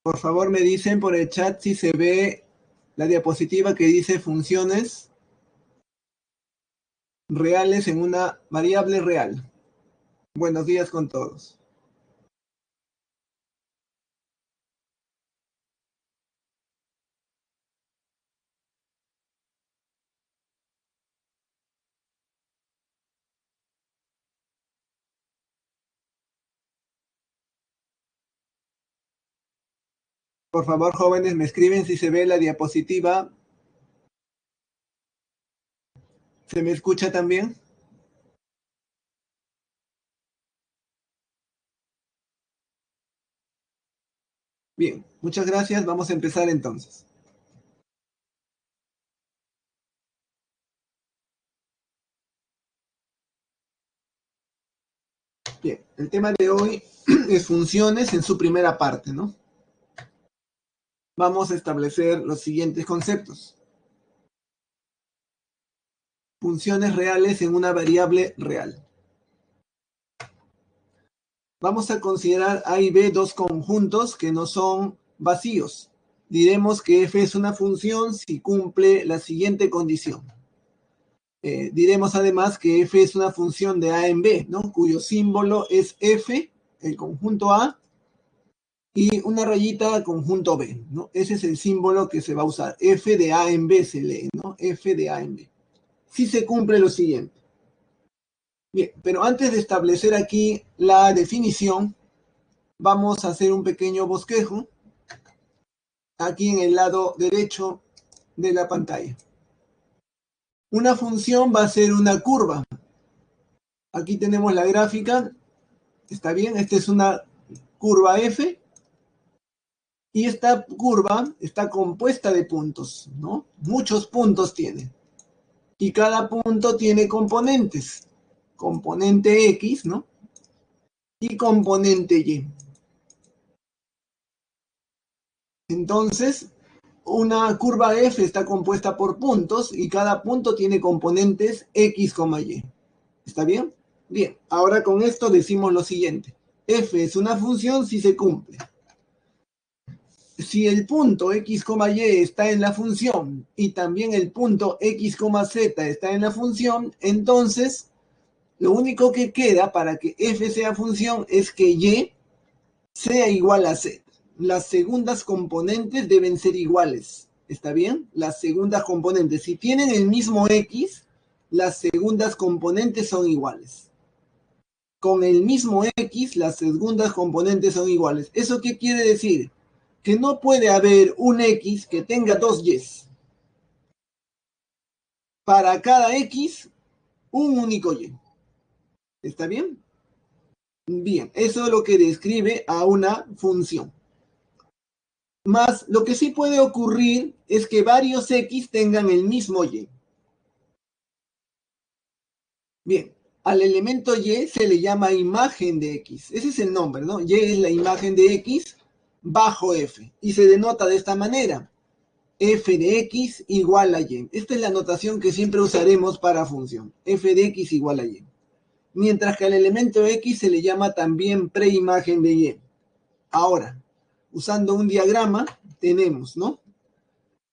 Por favor, me dicen por el chat si se ve la diapositiva que dice funciones reales en una variable real. Buenos días con todos. Por favor, jóvenes, me escriben si se ve la diapositiva. ¿Se me escucha también? Bien, muchas gracias. Vamos a empezar entonces. Bien, el tema de hoy es funciones en su primera parte, ¿no? Vamos a establecer los siguientes conceptos. Funciones reales en una variable real. Vamos a considerar A y B dos conjuntos que no son vacíos. Diremos que f es una función si cumple la siguiente condición. Diremos además que f es una función de A en B, ¿no? Cuyo símbolo es f, el conjunto A, y una rayita conjunto B, ¿no? Ese es el símbolo que se va a usar. F de A en B se lee, ¿no? F de A en B. Si se cumple lo siguiente. Bien, pero antes de establecer aquí la definición, vamos a hacer un pequeño bosquejo aquí en el lado derecho de la pantalla. Una función va a ser una curva. Aquí tenemos la gráfica. ¿Está bien? Esta es una curva f. Y esta curva está compuesta de puntos, ¿no? Muchos puntos tiene. Y cada punto tiene componentes. Componente X, ¿no? Y componente Y. Entonces, una curva f está compuesta por puntos y cada punto tiene componentes x, y. ¿Está bien? Bien, ahora con esto decimos lo siguiente. F es una función si se cumple. Si el punto x, y está en la función y también el punto x, z está en la función, entonces lo único que queda para que f sea función es que y sea igual a z. Las segundas componentes deben ser iguales. ¿Está bien? Las segundas componentes. Si tienen el mismo x, las segundas componentes son iguales. Con el mismo x, las segundas componentes son iguales. ¿Eso qué quiere decir? Que no puede haber un x que tenga dos y's. Para cada x, un único y. ¿Está bien? Bien, eso es lo que describe a una función. Más, lo que sí puede ocurrir es que varios x tengan el mismo y. Bien, al elemento y se le llama imagen de x. Ese es el nombre, ¿no? Y es la imagen de x bajo f. Y se denota de esta manera. F de x igual a y. Esta es la notación que siempre usaremos para función. F de x igual a y. Mientras que al elemento x se le llama también preimagen de y. Ahora, usando un diagrama, tenemos, ¿no?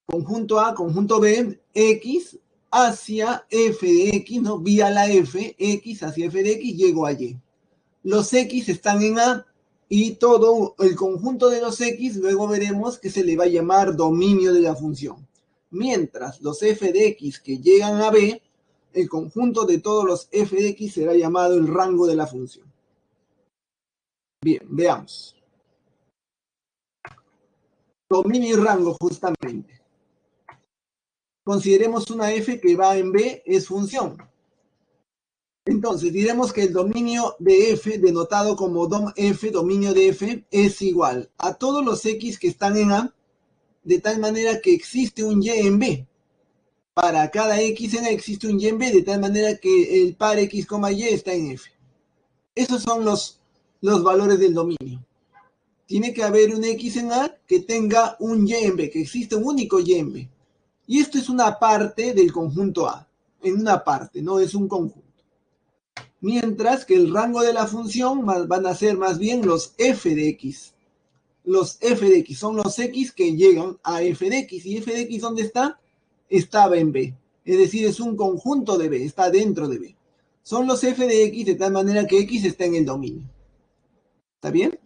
Conjunto A, conjunto B, X hacia F de X, ¿no? Vía la F, X hacia F de X, llego a Y. Los X están en A y todo el conjunto de los X, luego veremos que se le va a llamar dominio de la función. Mientras los F de X que llegan a B, el conjunto de todos los F de X será llamado el rango de la función. Bien, veamos. Dominio y rango, justamente. Consideremos una f que va en B, es función. Entonces, diremos que el dominio de f, denotado como dom_f, dominio de f, es igual a todos los x que están en A, de tal manera que existe un y en B. Para cada x en A existe un y en B, de tal manera que el par x, y está en f. Esos son los valores del dominio. Tiene que haber un x en A que tenga un y en B, que existe un único y en B. Y esto es una parte del conjunto A, en una parte, no es un conjunto. Mientras que el rango de la función van a ser más bien los f de x. los f de x, son los x que llegan a f de x. ¿Y f de x dónde está? Estaba en B. Es decir, es un conjunto de B, está dentro de B. Son los f de x de tal manera que x está en el dominio. ¿Está bien?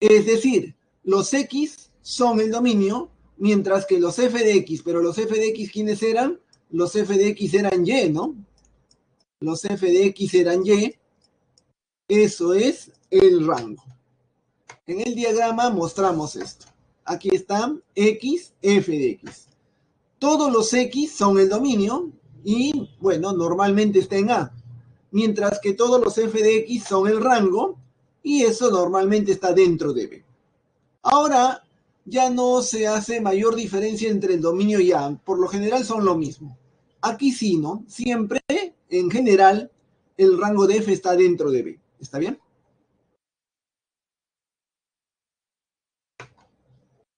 Es decir, los x son el dominio, mientras que los f de x, pero los f de x, ¿quiénes eran? Los f de x eran y, ¿no? Los f de x eran y, eso es el rango. En el diagrama mostramos esto. Aquí está x, f de x. Todos los x son el dominio y, bueno, normalmente está en A. Mientras que todos los f de x son el rango y eso normalmente está dentro de B. Ahora ya no se hace mayor diferencia entre el dominio y A. Por lo general son lo mismo. Aquí sí, ¿no? Siempre, en general, el rango de f está dentro de B. ¿Está bien?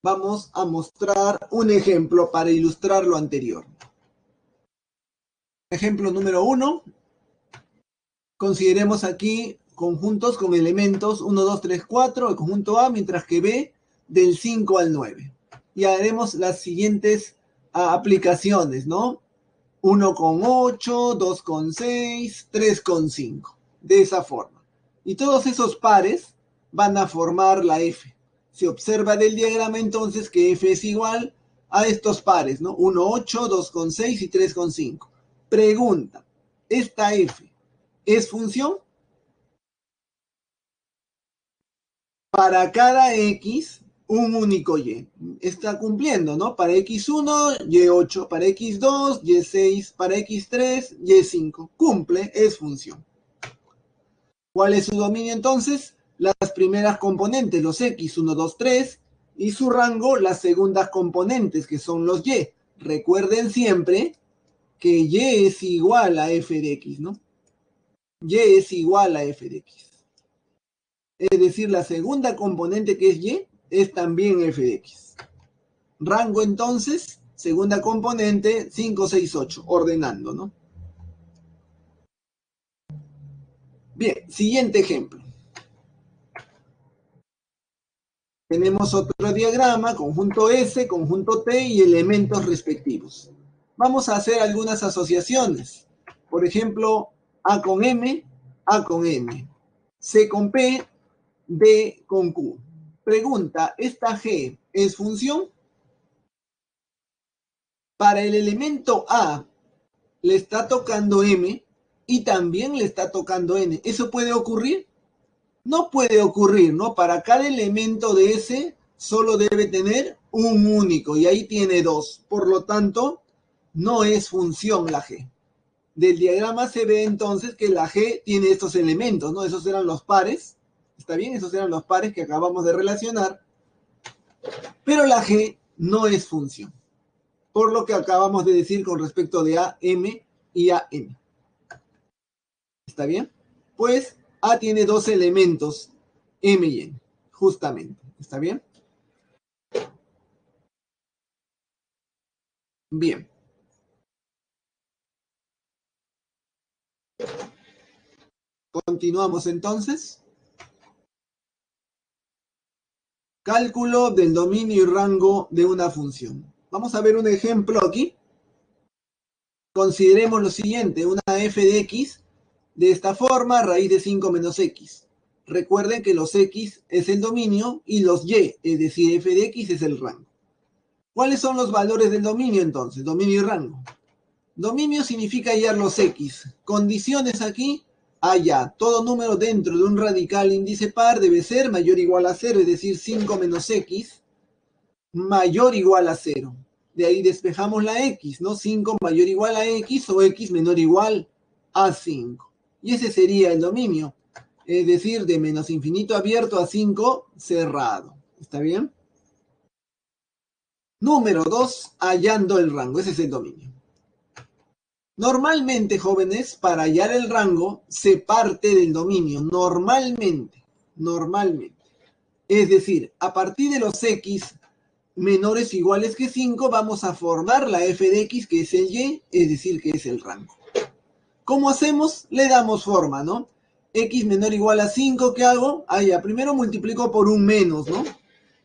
Vamos a mostrar un ejemplo para ilustrar lo anterior. Ejemplo número 1. Consideremos aquí conjuntos con elementos 1, 2, 3, 4, el conjunto A, mientras que B del 5 al 9. Y haremos las siguientes aplicaciones, ¿no? 1,8, 2,6, 3,5. De esa forma. Y todos esos pares van a formar la F. Se observa del diagrama entonces que F es igual a estos pares, ¿no? 1,8, 2,6 y 3,5. Pregunta, ¿esta F es función? Para cada X, un único Y. Está cumpliendo, ¿no? Para X1, Y8. Para X2, Y6. Para X3, Y5. Cumple, es función. ¿Cuál es su dominio entonces? Las primeras componentes, los X, 1, 2, 3. Y su rango, las segundas componentes, que son los Y. Recuerden siempre que Y es igual a f de X, ¿no? Y es igual a f de X. Es decir, la segunda componente que es Y es también f de X. Rango entonces, segunda componente, 5, 6, 8, ordenando, ¿no? Bien, siguiente ejemplo. Tenemos otro diagrama, conjunto S, conjunto T y elementos respectivos. Vamos a hacer algunas asociaciones. Por ejemplo, A con M, A con M. C con P, D con Q. Pregunta, ¿esta G es función? Para el elemento A le está tocando M y también le está tocando N. ¿Eso puede ocurrir? No puede ocurrir, ¿no? Para cada elemento de S solo debe tener un único y ahí tiene dos. Por lo tanto, no es función la G. Del diagrama se ve entonces que la G tiene estos elementos, ¿no? Esos eran los pares. ¿Está bien? Esos eran los pares que acabamos de relacionar. Pero la G no es función. Por lo que acabamos de decir con respecto de A, M y A, N. ¿Está bien? Pues A tiene dos elementos, M y N, justamente. ¿Está bien? Bien. Continuamos entonces. Cálculo del dominio y rango de una función. Vamos a ver un ejemplo aquí. Consideremos lo siguiente, una f de x de esta forma, raíz de 5 menos x. Recuerden que los x es el dominio y los y, es decir, f de x es el rango. ¿Cuáles son los valores del dominio entonces? Dominio y rango. Dominio significa hallar los x. Condiciones aquí, haya todo número dentro de un radical índice par debe ser mayor o igual a 0, es decir, 5 menos x mayor o igual a 0. De ahí despejamos la x, ¿no? 5 mayor o igual a x o x menor o igual a 5. Y ese sería el dominio. Es decir, de menos infinito abierto a 5 cerrado. ¿Está bien? Número 2, hallando el rango. Ese es el dominio. Normalmente, jóvenes, para hallar el rango se parte del dominio. Normalmente. Es decir, a partir de los x menores o iguales que 5, vamos a formar la f de x, que es el y, es decir, que es el rango. ¿Cómo hacemos? Le damos forma, ¿no? X menor o igual a 5, ¿qué hago? Ah, ya, primero multiplico por un menos, ¿no?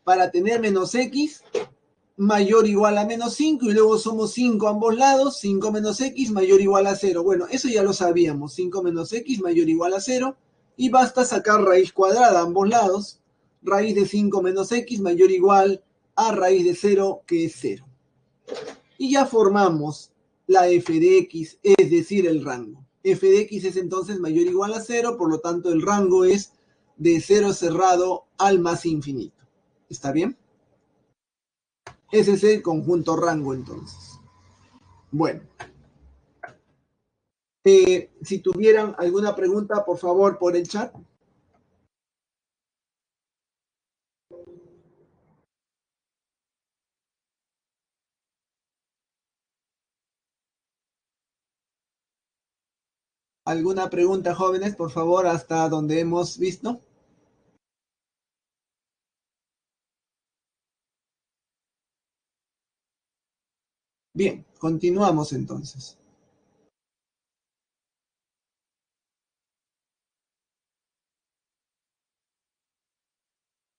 para tener menos x mayor o igual a menos 5, y luego somos 5 a ambos lados, 5 menos x mayor o igual a 0. Bueno, eso ya lo sabíamos, 5 menos x mayor o igual a 0, y basta sacar raíz cuadrada a ambos lados, raíz de 5 menos x mayor o igual a raíz de 0, que es 0. Y ya formamos la f de x, es decir, el rango. F de x es entonces mayor o igual a 0, por lo tanto el rango es de 0 cerrado al más infinito. ¿Está bien? Ese es el conjunto rango, entonces. Bueno. Si tuvieran alguna pregunta, por favor, por el chat. ¿Alguna pregunta, jóvenes, por favor, hasta donde hemos visto? Bien, continuamos entonces.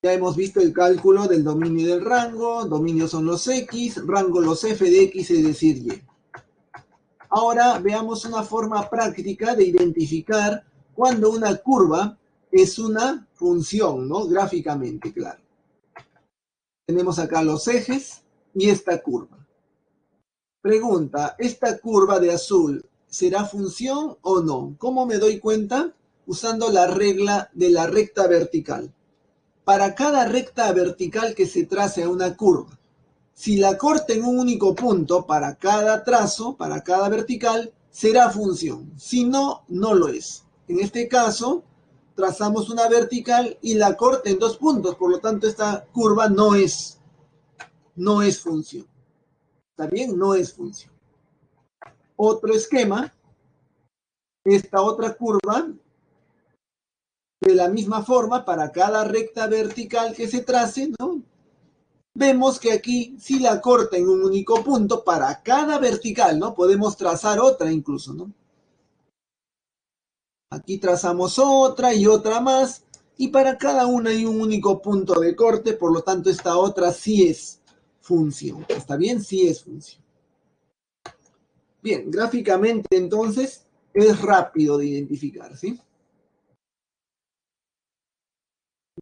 Ya hemos visto el cálculo del dominio y del rango. Dominio son los x, rango los f de x, es decir, y. Ahora veamos una forma práctica de identificar cuando una curva es una función, ¿no? Gráficamente, claro. Tenemos acá los ejes y esta curva. Pregunta, ¿esta curva de azul será función o no? ¿Cómo me doy cuenta? Usando la regla de la recta vertical. Para cada recta vertical que se trace a una curva, si la corta en un único punto para cada trazo, para cada vertical, será función. Si no, no lo es. En este caso, trazamos una vertical y la corta en 2 puntos. Por lo tanto, esta curva no es función. ¿Está bien? No es función. Otro esquema, esta otra curva, de la misma forma, para cada recta vertical que se trace, ¿no? Vemos que aquí, si la corta en un único punto, para cada vertical, ¿no? Podemos trazar otra incluso, ¿no? Aquí trazamos otra y otra más, y para cada una hay un único punto de corte, por lo tanto esta otra sí es función. ¿Está bien? Sí es función. Bien, gráficamente entonces es rápido de identificar, ¿sí?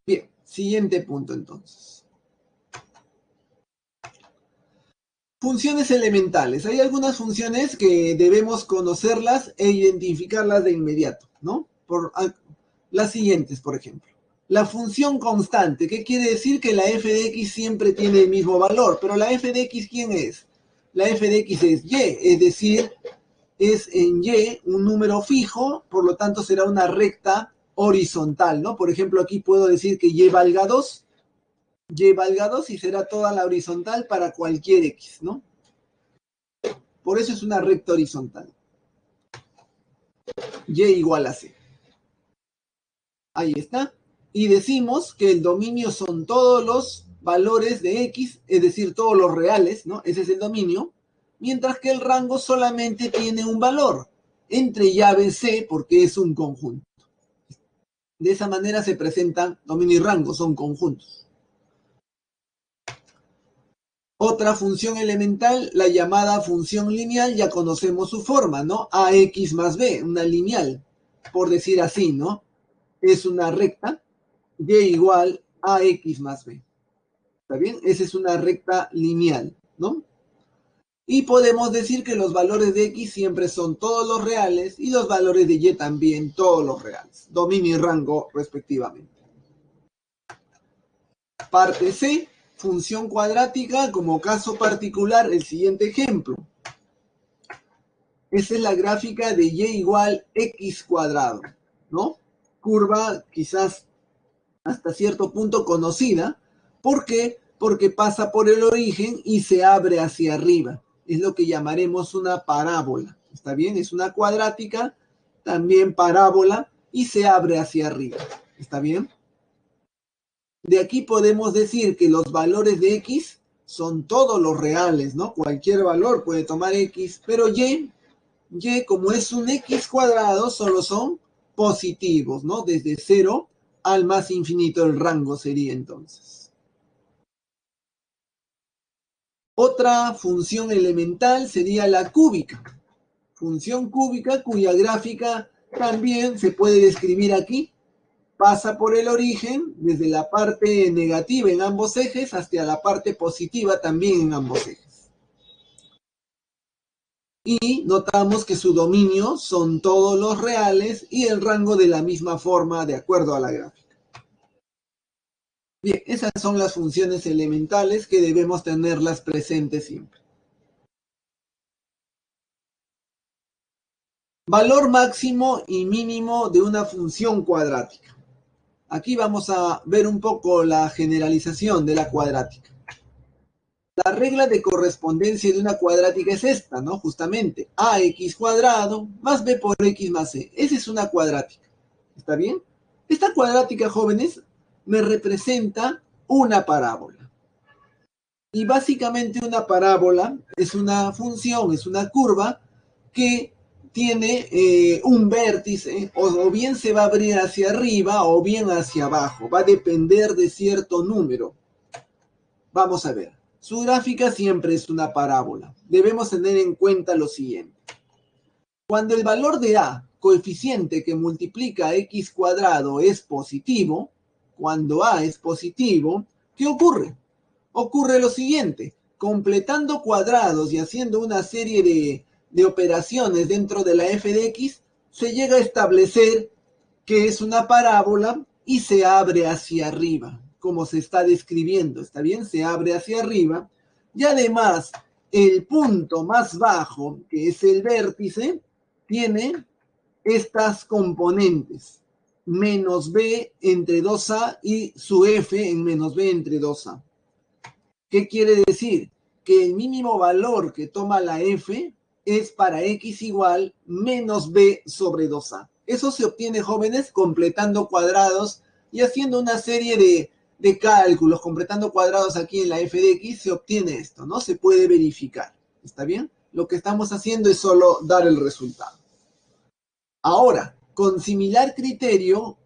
Bien, siguiente punto entonces. Funciones elementales. Hay algunas funciones que debemos conocerlas e identificarlas de inmediato, ¿no? Por las siguientes, por ejemplo. La función constante, ¿qué quiere decir? Que la f de x siempre tiene el mismo valor, pero la f de x, ¿quién es? La f de x es y, es decir, es en y un número fijo, por lo tanto será una recta horizontal, ¿no? Por ejemplo, aquí puedo decir que y valga 2, y será toda la horizontal para cualquier x, ¿no? Por eso es una recta horizontal. Y igual a c. Ahí está. Y decimos que el dominio son todos los valores de x, es decir, todos los reales, ¿no? Ese es el dominio. Mientras que el rango solamente tiene un valor entre llave c, porque es un conjunto. De esa manera se presentan dominio y rango, son conjuntos. Otra función elemental, la llamada función lineal, ya conocemos su forma, ¿no? Ax más b, una lineal, por decir así, ¿no? Es una recta, y igual a x más b. ¿Está bien? Esa es una recta lineal, ¿no? Y podemos decir que los valores de x siempre son todos los reales y los valores de y también todos los reales. Dominio y rango respectivamente. Parte C, función cuadrática, como caso particular, el siguiente ejemplo. Esa es la gráfica de y igual x cuadrado, ¿no? Curva quizás hasta cierto punto conocida. ¿Por qué? Porque pasa por el origen y se abre hacia arriba. Es lo que llamaremos una parábola. ¿Está bien? Es una cuadrática, también parábola, y se abre hacia arriba. ¿Está bien? De aquí podemos decir que los valores de x son todos los reales, ¿no? Cualquier valor puede tomar x, pero y como es un x cuadrado, solo son positivos, ¿no? Desde 0 al más infinito el rango sería entonces. Otra función elemental sería la cúbica. Función cúbica cuya gráfica también se puede describir aquí. Pasa por el origen desde la parte negativa en ambos ejes hasta la parte positiva también en ambos ejes. Y notamos que su dominio son todos los reales y el rango de la misma forma de acuerdo a la gráfica. Bien, esas son las funciones elementales que debemos tenerlas presentes siempre. Valor máximo y mínimo de una función cuadrática. Aquí vamos a ver un poco la generalización de la cuadrática. La regla de correspondencia de una cuadrática es esta, ¿no? Justamente, ax cuadrado más b por x más c. Esa es una cuadrática. ¿Está bien? Esta cuadrática, jóvenes, me representa una parábola. Y básicamente una parábola es una función, es una curva que tiene un vértice, o bien se va a abrir hacia arriba o bien hacia abajo. Va a depender de cierto número. Vamos a ver. Su gráfica siempre es una parábola. Debemos tener en cuenta lo siguiente. Cuando el valor de a, coeficiente que multiplica x cuadrado, es positivo, cuando a es positivo, ¿qué ocurre? Ocurre lo siguiente. Completando cuadrados y haciendo una serie de operaciones dentro de la f de x, se llega a establecer que es una parábola y se abre hacia arriba, como se está describiendo, ¿está bien? Se abre hacia arriba y además el punto más bajo, que es el vértice, tiene estas componentes, menos b entre 2a y su f en menos b entre 2a. ¿Qué quiere decir? Que el mínimo valor que toma la f es para x igual menos b sobre 2a. Eso se obtiene, jóvenes, completando cuadrados y haciendo una serie de cálculos, completando cuadrados aquí en la f de x, se obtiene esto, ¿no? Se puede verificar, ¿está bien? Lo que estamos haciendo es solo dar el resultado. Ahora, con similar criterio,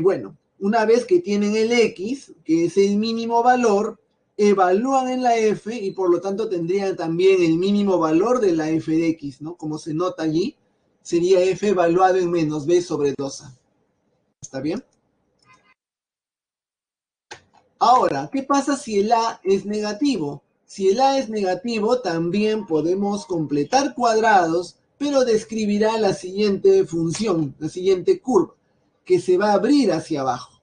bueno, una vez que tienen el x, que es el mínimo valor, evalúan en la f y por lo tanto tendrían también el mínimo valor de la f de x, ¿no? Como se nota allí, sería f evaluado en menos b sobre 2a. ¿Está bien? Ahora, ¿qué pasa si el a es negativo? Si el a es negativo, también podemos completar cuadrados, pero describirá la siguiente función, la siguiente curva, que se va a abrir hacia abajo.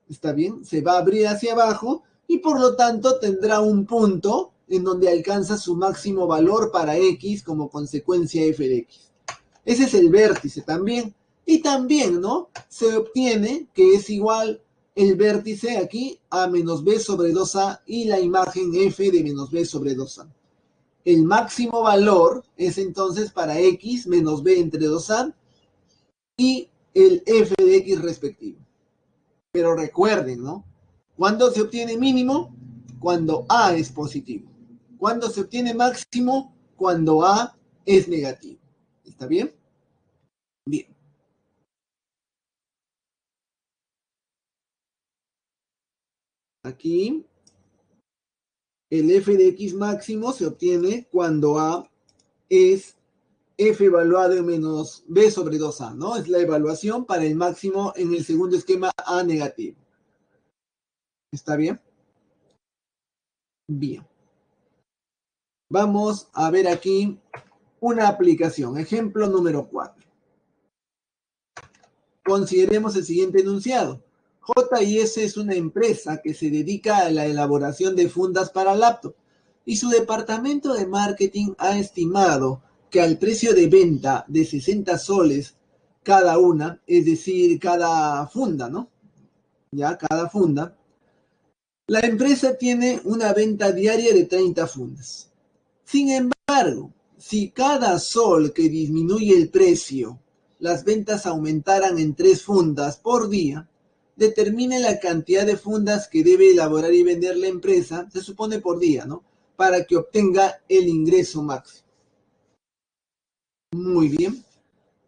¿Está bien? Se va a abrir hacia abajo y por lo tanto tendrá un punto en donde alcanza su máximo valor para x como consecuencia f de x. Ese es el vértice también. Y también, ¿no? Se obtiene que es igual el vértice aquí a menos b sobre 2a y la imagen f de menos b sobre 2a. El máximo valor es entonces para x menos b entre 2a y el f de x respectivo. Pero recuerden, ¿no? ¿Cuándo se obtiene mínimo? Cuando a es positivo. ¿Cuándo se obtiene máximo? Cuando a es negativo. ¿Está bien? Bien. Aquí el f de x máximo se obtiene cuando a es f evaluado en menos b sobre 2a, ¿no? Es la evaluación para el máximo en el segundo esquema a negativo. ¿Está bien? Bien. Vamos a ver aquí una aplicación. Ejemplo número 4. Consideremos el siguiente enunciado. J&S es una empresa que se dedica a la elaboración de fundas para laptop y su departamento de marketing ha estimado que al precio de venta de 60 soles cada una, es decir, cada funda, ¿no? Ya, cada funda, la empresa tiene una venta diaria de 30 fundas. Sin embargo, si cada sol que disminuye el precio, las ventas aumentaran en 3 fundas por día, determine la cantidad de fundas que debe elaborar y vender la empresa, se supone por día, ¿no? Para que obtenga el ingreso máximo. Muy bien.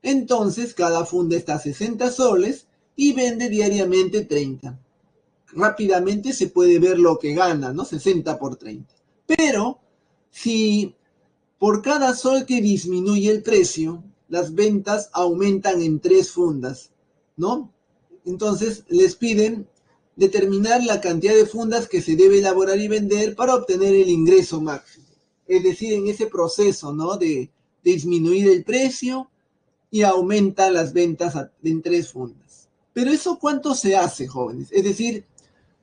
Entonces, cada funda está a 60 soles y vende diariamente 30. Rápidamente se puede ver lo que gana, ¿no? 60 por 30. Pero si por cada sol que disminuye el precio, las ventas aumentan en 3 fundas, ¿no? Entonces les piden determinar la cantidad de fundas que se debe elaborar y vender para obtener el ingreso máximo. Es decir, en ese proceso, ¿no? De disminuir el precio y aumenta las ventas en 3 fundas. Pero eso, ¿cuánto se hace, jóvenes? Es decir,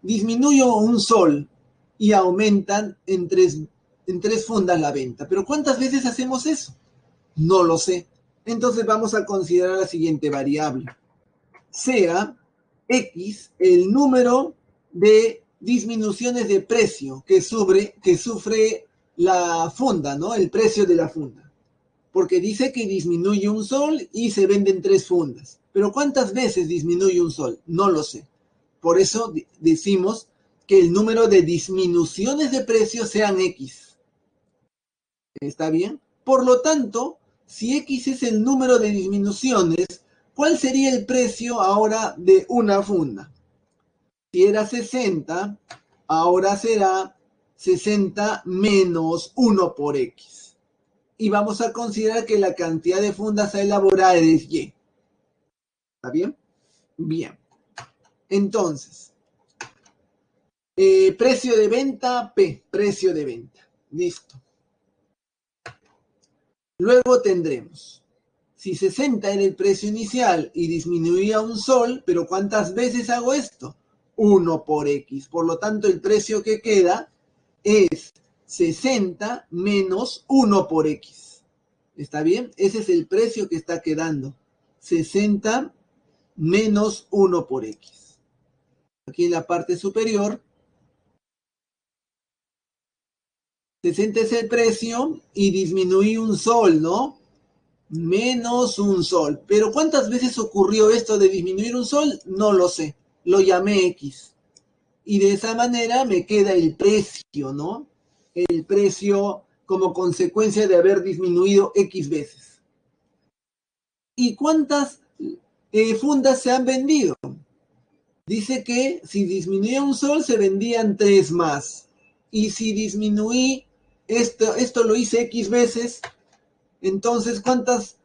disminuyo un sol y aumentan en tres fundas la venta. Pero ¿cuántas veces hacemos eso? No lo sé. Entonces vamos a considerar la siguiente variable. Sea X el número de disminuciones de precio que sufre la funda, ¿no? El precio de la funda. Porque dice que disminuye un sol y se venden 3 fundas. Pero ¿cuántas veces disminuye un sol? No lo sé. Por eso decimos que el número de disminuciones de precio sean X. ¿Está bien? Por lo tanto, si X es el número de disminuciones, ¿cuál sería el precio ahora de una funda? Si era 60, ahora será 60 menos 1 por X. Y vamos a considerar que la cantidad de fundas a elaborar es Y. ¿Está bien? Bien. Entonces, precio de venta, P, precio de venta. Listo. Luego tendremos, si 60 era el precio inicial y disminuía un sol, pero ¿cuántas veces hago esto? 1 por X. Por lo tanto, el precio que queda es 60 menos 1 por X. ¿Está bien? Ese es el precio que está quedando. 60 menos 1 por X. Aquí en la parte superior, 60 es el precio y disminuí un sol, ¿no? Menos un sol. Pero ¿cuántas veces ocurrió esto de disminuir un sol? No lo sé. Lo llamé X. Y de esa manera me queda el precio, ¿no? El precio como consecuencia de haber disminuido X veces. ¿Y cuántas fundas se han vendido? Dice que si disminuía un sol se vendían 3 más. Y si disminuí, esto lo hice X veces, entonces ¿cuántas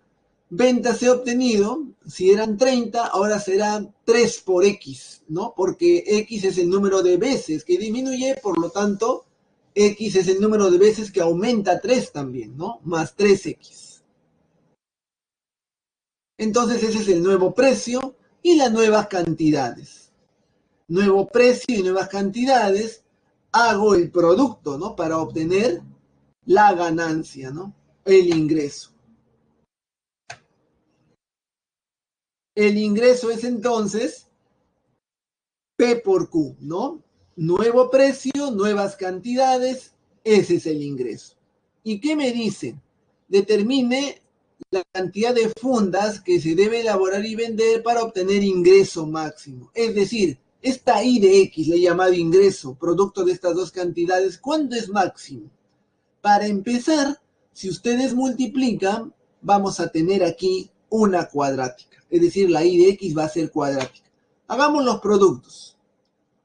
ventas he obtenido? Si eran 30, ahora serán 3 por X, ¿no? Porque X es el número de veces que disminuye, por lo tanto, X es el número de veces que aumenta 3 también, ¿no? Más 3X. Entonces ese es el nuevo precio y las nuevas cantidades. Nuevo precio y nuevas cantidades, hago el producto, ¿no? Para obtener la ganancia, ¿no? El ingreso. El ingreso es entonces P por Q, ¿no? Nuevo precio, nuevas cantidades, ese es el ingreso. ¿Y qué me dice? Determine la cantidad de fundas que se debe elaborar y vender para obtener ingreso máximo. Es decir, esta I de X, le he llamado ingreso, producto de estas dos cantidades, ¿cuándo es máximo? Para empezar, si ustedes multiplican, vamos a tener aquí una cuadrática. Es decir, la I de X va a ser cuadrática. Hagamos los productos.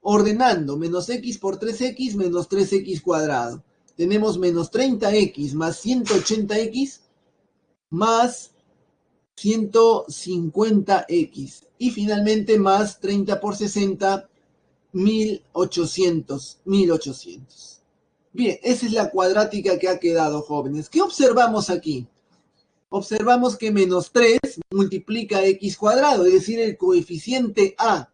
Ordenando, menos X por 3X menos 3X cuadrado. Tenemos menos 30X más 180X más 150X. Y finalmente más 30 por 60, 1800. Bien, esa es la cuadrática que ha quedado, jóvenes. ¿Qué observamos aquí? Observamos que menos 3 multiplica X cuadrado, es decir, el coeficiente A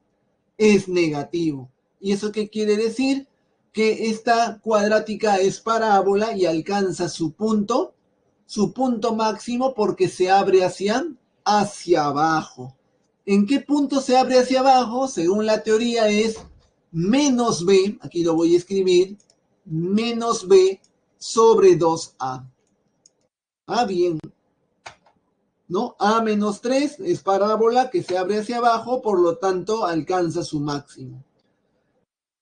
es negativo. ¿Y eso qué quiere decir? Que esta cuadrática es parábola y alcanza su punto máximo porque se abre hacia abajo. ¿En qué punto se abre hacia abajo? Según la teoría es menos B, aquí lo voy a escribir, menos B sobre 2A. Ah, bien. ¿No? A menos 3 es parábola que se abre hacia abajo, por lo tanto alcanza su máximo.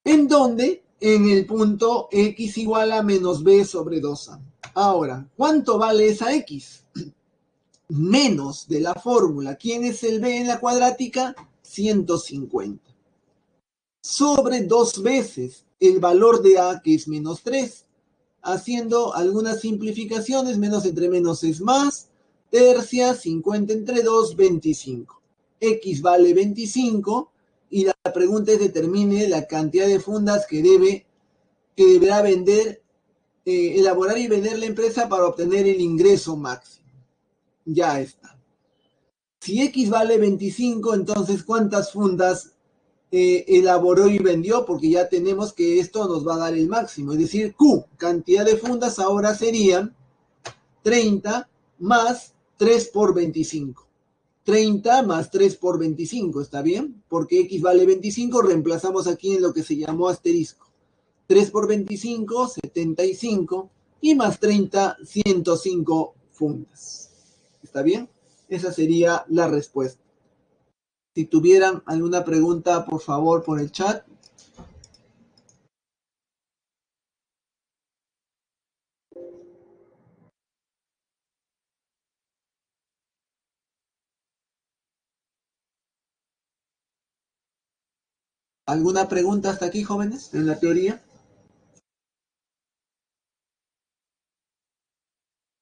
¿En dónde? En el punto X igual a menos B sobre 2A. Ahora, ¿cuánto vale esa X? Menos de la fórmula. ¿Quién es el B en la cuadrática? 150. Sobre 2 veces el valor de A, que es menos 3. haciendo algunas simplificaciones. Menos entre menos es más. Tercia, 50 entre 2, 25. X vale 25 y la pregunta es determine la cantidad de fundas que deberá vender, elaborar y vender la empresa para obtener el ingreso máximo. Ya está. Si X vale 25, entonces ¿cuántas fundas elaboró y vendió? Porque ya tenemos que esto nos va a dar el máximo. Es decir, Q, cantidad de fundas ahora serían 30 más 3 por 25. 30 más 3 por 25, ¿está bien? Porque X vale 25, reemplazamos aquí en lo que se llamó asterisco. 3 por 25, 75, y más 30, 105 fundas. ¿Está bien? Esa sería la respuesta. Si tuvieran alguna pregunta, por favor, por el chat. ¿Alguna pregunta hasta aquí, jóvenes, en la teoría?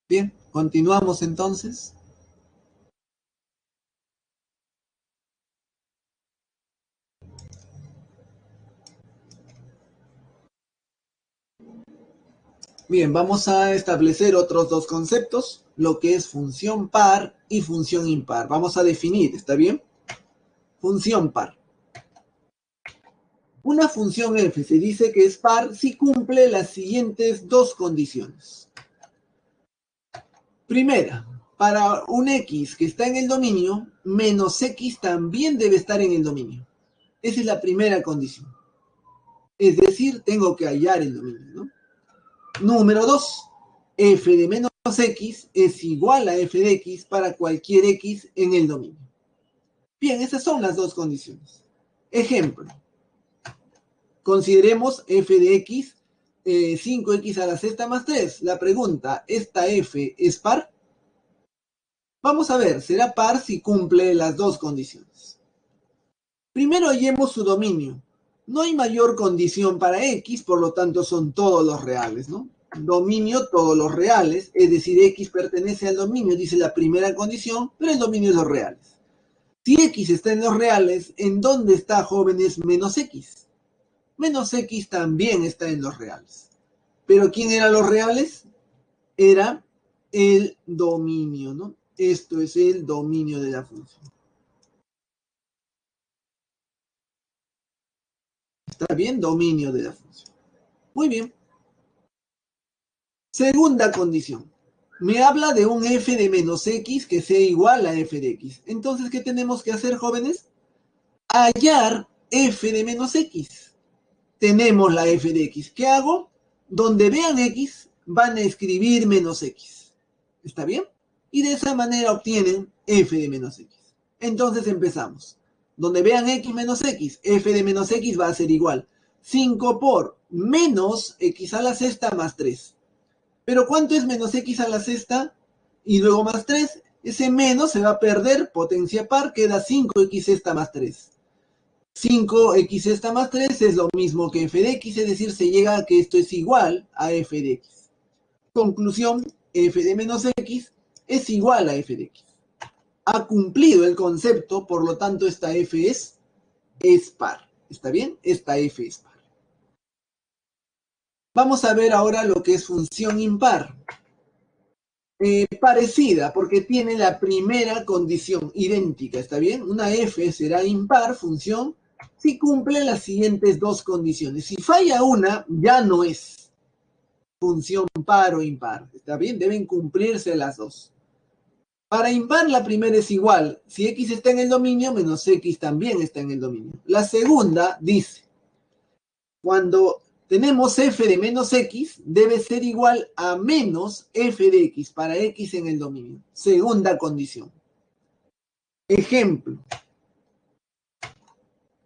Bien, continuamos entonces. Bien, vamos a establecer otros dos conceptos, lo que es función par y función impar. Vamos a definir, ¿está bien? Función par. Una función f se dice que es par si cumple las siguientes dos condiciones. Primera, para un x que está en el dominio, menos x también debe estar en el dominio. Esa es la primera condición. Es decir, tengo que hallar el dominio, ¿no? Número 2, f de menos x es igual a f de x para cualquier x en el dominio. Bien, esas son las dos condiciones. Ejemplo, consideremos f de x, 5x a la sexta más 3. La pregunta, ¿esta f es par? Vamos a ver, será par si cumple las dos condiciones. Primero hallemos su dominio. No hay mayor condición para x, por lo tanto son todos los reales, ¿no? Dominio todos los reales, es decir, x pertenece al dominio, dice la primera condición, pero el dominio es los reales. Si x está en los reales, ¿en dónde está, jóvenes, menos x? Menos x también está en los reales. ¿Pero quién eran los reales? Era el dominio, ¿no? Esto es el dominio de la función. ¿Está bien? Dominio de la función. Muy bien. Segunda condición. Me habla de un f de menos x que sea igual a f de x. Entonces, ¿qué tenemos que hacer, jóvenes? Hallar f de menos x. Tenemos la f de x. ¿Qué hago? Donde vean x, van a escribir menos x. ¿Está bien? Y de esa manera obtienen f de menos x. Entonces empezamos. Donde vean x menos x, f de menos x va a ser igual. 5 por menos x a la sexta más 3. ¿Pero cuánto es menos x a la sexta? Y luego más 3. Ese menos se va a perder, potencia par, queda 5x sexta más 3. 5x sexta más 3 es lo mismo que f de x, es decir, se llega a que esto es igual a f de x. Conclusión, f de menos x es igual a f de x. Ha cumplido el concepto, por lo tanto esta f es par. ¿Está bien? Esta f es par. Vamos a ver ahora lo que es función impar. Parecida, porque tiene la primera condición idéntica, ¿está bien? Una f será impar, función, si cumple las siguientes dos condiciones. Si falla una, ya no es función par o impar, ¿está bien? Deben cumplirse las dos. Para impar, la primera es igual. Si x está en el dominio, menos x también está en el dominio. La segunda dice, cuando tenemos f de menos x, debe ser igual a menos f de x para x en el dominio. Segunda condición. Ejemplo.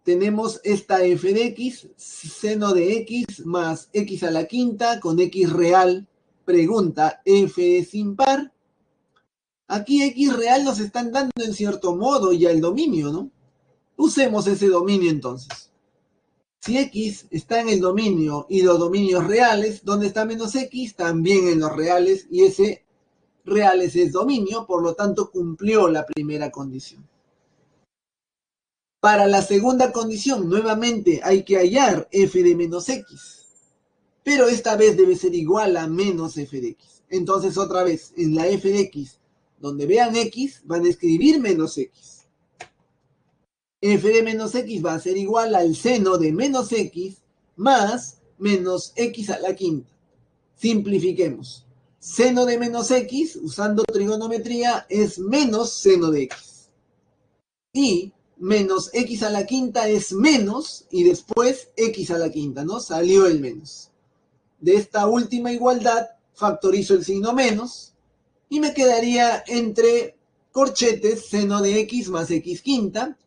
Tenemos esta f de x, seno de x más x a la quinta con x real. Pregunta, ¿f es impar? Aquí x real nos están dando en cierto modo ya el dominio, ¿no? Usemos ese dominio entonces. Si X está en el dominio y los dominios reales, ¿dónde está menos X? También en los reales, y ese reales es dominio, por lo tanto cumplió la primera condición. Para la segunda condición, nuevamente hay que hallar f de menos x, pero esta vez debe ser igual a menos f de x. Entonces otra vez, en la f de x, donde vean x, van a escribir menos x. F de menos x va a ser igual al seno de menos x más menos x a la quinta. Simplifiquemos. Seno de menos x, usando trigonometría, es menos seno de x. Y menos x a la quinta es menos, y después x a la quinta, ¿no? Salió el menos. De esta última igualdad, factorizo el signo menos, y me quedaría entre corchetes seno de x más x quinta.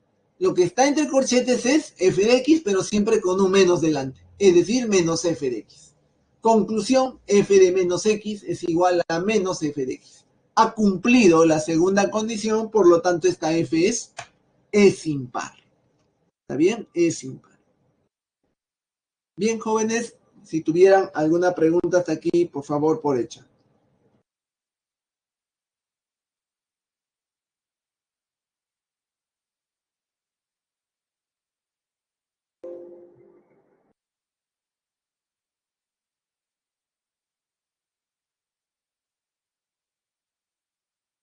Lo que está entre corchetes es f de x, pero siempre con un menos delante, es decir, menos f de x. Conclusión, f de menos x es igual a menos f de x. Ha cumplido la segunda condición, por lo tanto esta f es impar. ¿Está bien? Es impar. Bien, jóvenes, si tuvieran alguna pregunta hasta aquí, por favor, por hecha.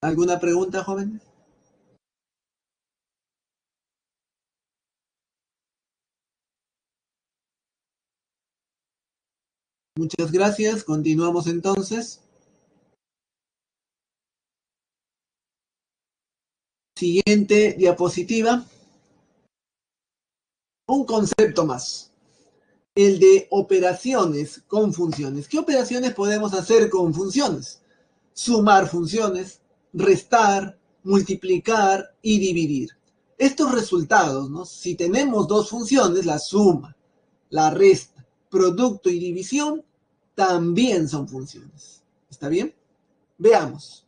¿Alguna pregunta, jóvenes? Muchas gracias. Continuamos entonces. Siguiente diapositiva. Un concepto más. El de operaciones con funciones. ¿Qué operaciones podemos hacer con funciones? Sumar funciones, restar, multiplicar y dividir. Estos resultados, ¿no? Si tenemos dos funciones, la suma, la resta, producto y división, también son funciones. ¿Está bien? Veamos.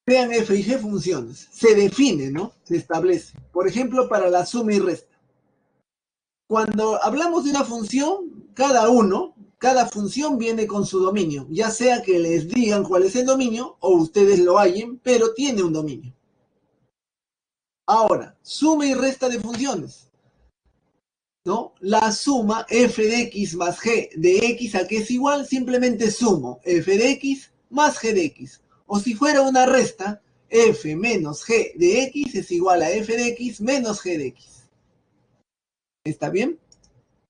Vean f y g funciones. Se define, ¿no? Se establece. Por ejemplo, para la suma y resta. Cuando hablamos de una función, cada función viene con su dominio, ya sea que les digan cuál es el dominio o ustedes lo hallen, pero tiene un dominio. Ahora, suma y resta de funciones, ¿no? La suma f de x más g de x a que es igual, simplemente sumo f de x más g de x. O si fuera una resta, f menos g de x es igual a f de x menos g de x. ¿Está bien?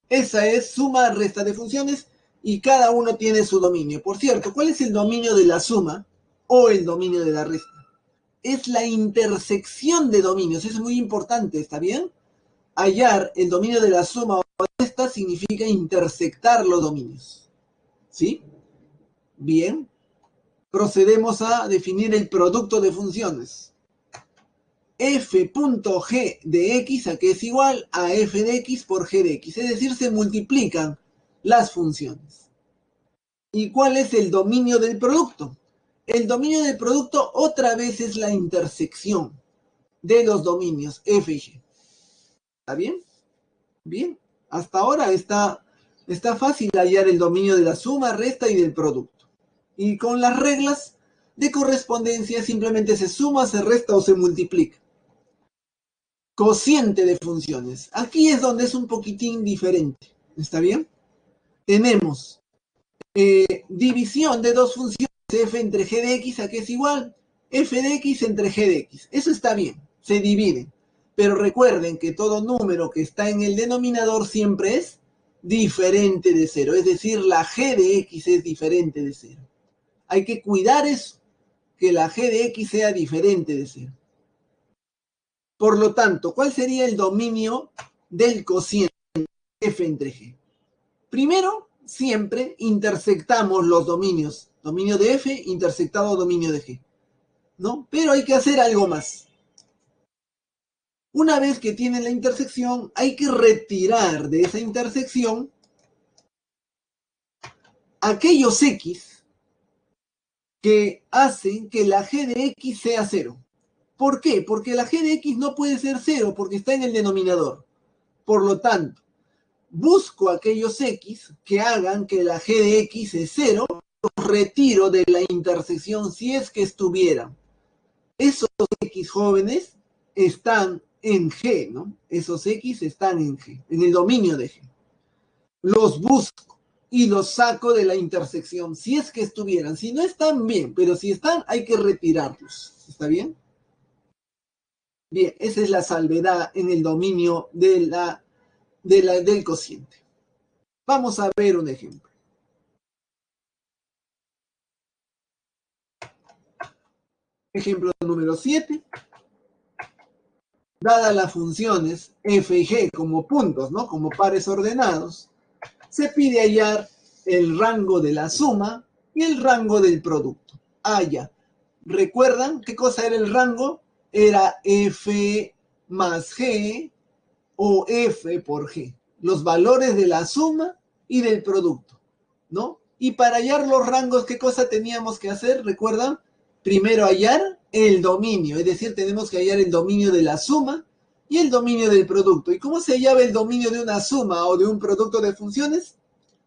Esa es suma, resta de funciones y cada uno tiene su dominio. Por cierto, ¿cuál es el dominio de la suma o el dominio de la resta? Es la intersección de dominios, es muy importante, ¿está bien? Hallar el dominio de la suma o la resta significa intersectar los dominios. ¿Sí? Bien. Procedemos a definir el producto de funciones. f.g de x a que es igual a f de x por g de x, es decir, se multiplican las funciones. ¿Y cuál es el dominio del producto? El dominio del producto otra vez es la intersección de los dominios f y g. ¿Está bien? Bien. Hasta ahora está fácil hallar el dominio de la suma, resta y del producto. Y con las reglas de correspondencia simplemente se suma, se resta o se multiplica. Cociente de funciones. Aquí es donde es un poquitín diferente. ¿Está bien? Tenemos división de dos funciones, f entre g de x a que es igual, f de x entre g de x. Eso está bien, se dividen. Pero recuerden que todo número que está en el denominador siempre es diferente de cero. Es decir, la g de x es diferente de cero. Hay que cuidar eso, que la g de x sea diferente de cero. Por lo tanto, ¿cuál sería el dominio del cociente f entre g? Primero, siempre intersectamos los dominios. Dominio de f intersectado dominio de g, ¿no? Pero hay que hacer algo más. Una vez que tienen la intersección, hay que retirar de esa intersección aquellos x que hacen que la g de x sea cero. ¿Por qué? Porque la g de x no puede ser cero porque está en el denominador. Por lo tanto, busco aquellos X que hagan que la G de X es 0, los retiro de la intersección si es que estuvieran. Esos X jóvenes están en G, ¿no? Esos X están en G, en el dominio de G. Los busco y los saco de la intersección si es que estuvieran. Si no están, bien, pero si están, hay que retirarlos. ¿Está bien? Bien, esa es la salvedad en el dominio del cociente. Vamos a ver un ejemplo. Ejemplo número 7. Dadas las funciones f y g como puntos, ¿no? Como pares ordenados, se pide hallar el rango de la suma y el rango del producto. Ya. ¿Recuerdan qué cosa era el rango? Era f más g o f por g. Los valores de la suma y del producto, ¿no? Y para hallar los rangos, ¿qué cosa teníamos que hacer? ¿Recuerdan? Primero hallar el dominio, es decir, tenemos que hallar el dominio de la suma y el dominio del producto. ¿Y cómo se hallaba el dominio de una suma o de un producto de funciones?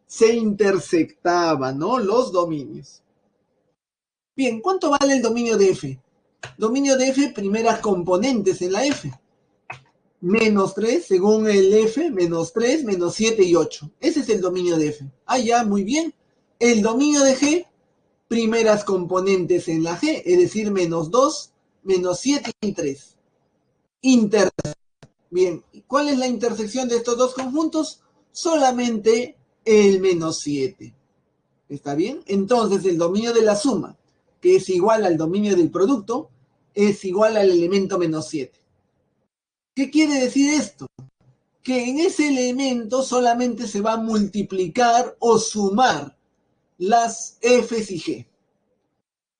Se intersectaban, ¿no? Los dominios. Bien, ¿cuánto vale el dominio de f? Dominio de f, primeras componentes en la f. Menos 3, según el f, menos 3, menos 7 y 8. Ese es el dominio de f. Ya, muy bien. El dominio de g, primeras componentes en la g, es decir, menos 2, menos 7 y 3. Bien, ¿cuál es la intersección de estos dos conjuntos? Solamente el menos 7. ¿Está bien? Entonces el dominio de la suma, que es igual al dominio del producto, es igual al elemento menos 7. ¿Qué quiere decir esto? Que en ese elemento solamente se va a multiplicar o sumar las f y g.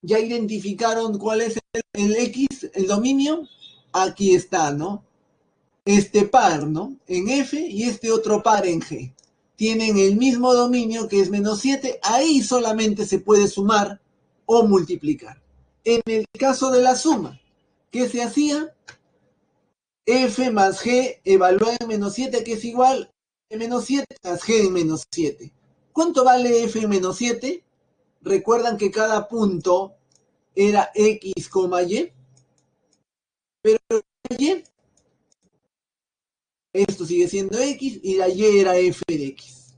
¿Ya identificaron cuál es el x, el dominio? Aquí está, ¿no? Este par, ¿no? En f y este otro par en g. Tienen el mismo dominio que es menos 7, ahí solamente se puede sumar o multiplicar. En el caso de la suma, ¿qué se hacía? F más G evaluada en menos 7, que es igual a menos 7 más G en menos 7. ¿Cuánto vale F en menos 7? Recuerdan que cada punto era X, Y, pero Y, esto sigue siendo X y la Y era F de X,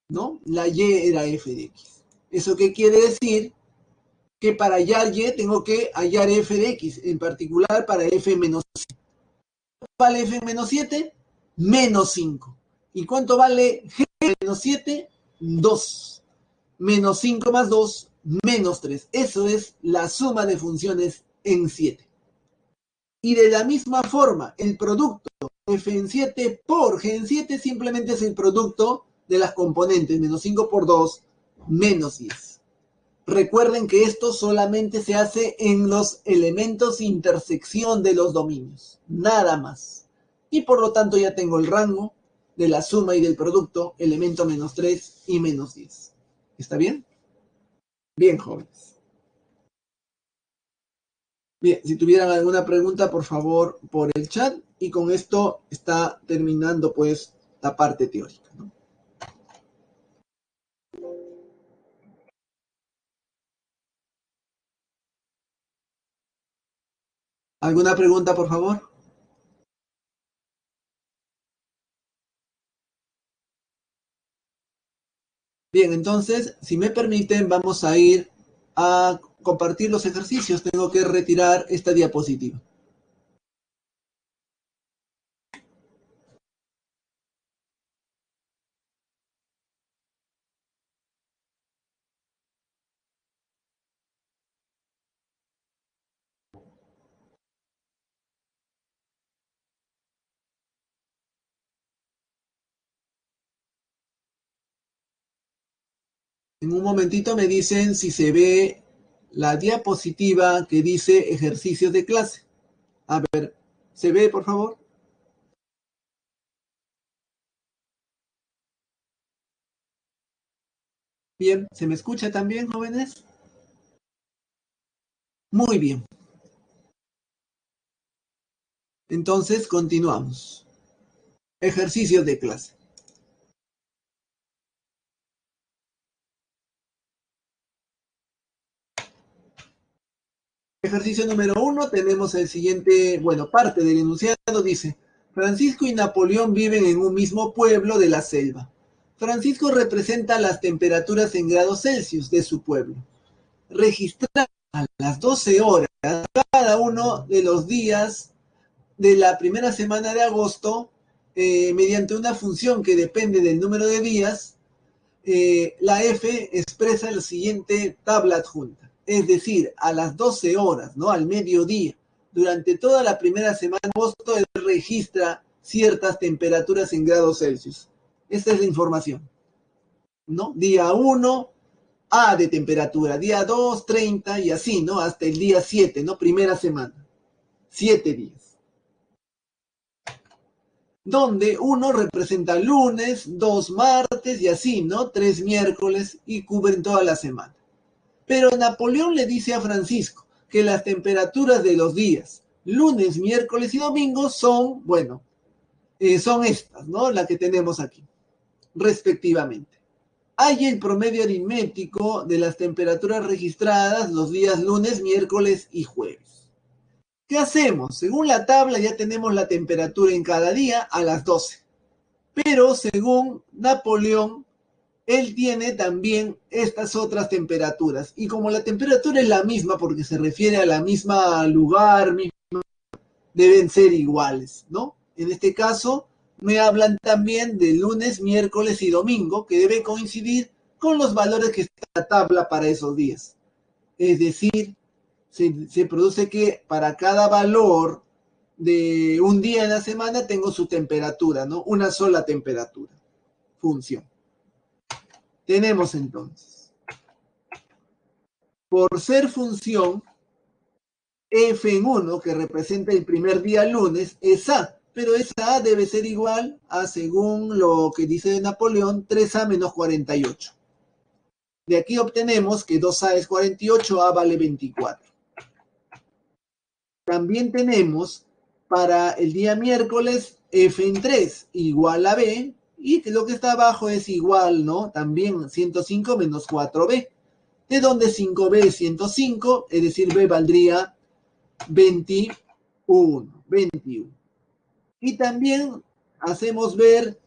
¿no? La Y era F de X. ¿Eso qué quiere decir? Que para hallar Y tengo que hallar F de X, en particular para F menos 7. ¿Cuánto vale F menos 7? Menos 5. ¿Y cuánto vale G menos 7? 2. Menos 5 más 2, menos 3. Eso es la suma de funciones en 7. Y de la misma forma, el producto f en 7 por g en 7 simplemente es el producto de las componentes. Menos 5 por 2, menos 10. Recuerden que esto solamente se hace en los elementos intersección de los dominios. Nada más. Y por lo tanto ya tengo el rango de la suma y del producto, elemento menos 3 y menos 10. ¿Está bien? Bien, jóvenes. Bien, si tuvieran alguna pregunta, por favor, por el chat. Y con esto está terminando, pues, la parte teórica, ¿no? ¿Alguna pregunta, por favor? Bien, entonces, si me permiten, vamos a ir a compartir los ejercicios. Tengo que retirar esta diapositiva. En un momentito me dicen si se ve la diapositiva que dice ejercicios de clase. A ver, ¿se ve, por favor? Bien, ¿se me escucha también, jóvenes? Muy bien. Entonces, continuamos. Ejercicios de clase. Ejercicio número 1, tenemos el siguiente, bueno, parte del enunciado dice, Francisco y Napoleón viven en un mismo pueblo de la selva. Francisco representa las temperaturas en grados Celsius de su pueblo. Registrar a las 12 horas cada uno de los días de la primera semana de agosto mediante una función que depende del número de días, la F expresa la siguiente tabla adjunta. Es decir, a las 12 horas, ¿no? Al mediodía, durante toda la primera semana de agosto, él registra ciertas temperaturas en grados Celsius. Esta es la información, ¿no? Día 1, A de temperatura, día 2, 30 y así, ¿no? Hasta el día 7, ¿no? Primera semana. 7 días. Donde 1 representa lunes, 2 martes y así, ¿no? 3 miércoles y cubren toda la semana. Pero Napoleón le dice a Francisco que las temperaturas de los días lunes, miércoles y domingo son, bueno, son estas, ¿no? La que tenemos aquí, respectivamente. Hay el promedio aritmético de las temperaturas registradas los días lunes, miércoles y jueves. ¿Qué hacemos? Según la tabla ya tenemos la temperatura en cada día a las 12. Pero según Napoleón, él tiene también estas otras temperaturas. Y como la temperatura es la misma, porque se refiere a la misma lugar, deben ser iguales, ¿no? En este caso, me hablan también de lunes, miércoles y domingo, que debe coincidir con los valores que está en la tabla para esos días. Es decir, se produce que para cada valor de un día en la semana tengo su temperatura, ¿no? Una sola temperatura. Función. Tenemos entonces, por ser función, f en 1, que representa el primer día lunes, es a, pero esa a debe ser igual a, según lo que dice Napoleón, 3a menos 48. De aquí obtenemos que 2a es 48, a vale 24. También tenemos para el día miércoles f en 3 igual a b, y que lo que está abajo es igual, ¿no? También 105 menos 4b, de donde 5b es 105, es decir, b valdría 21. Y también hacemos ver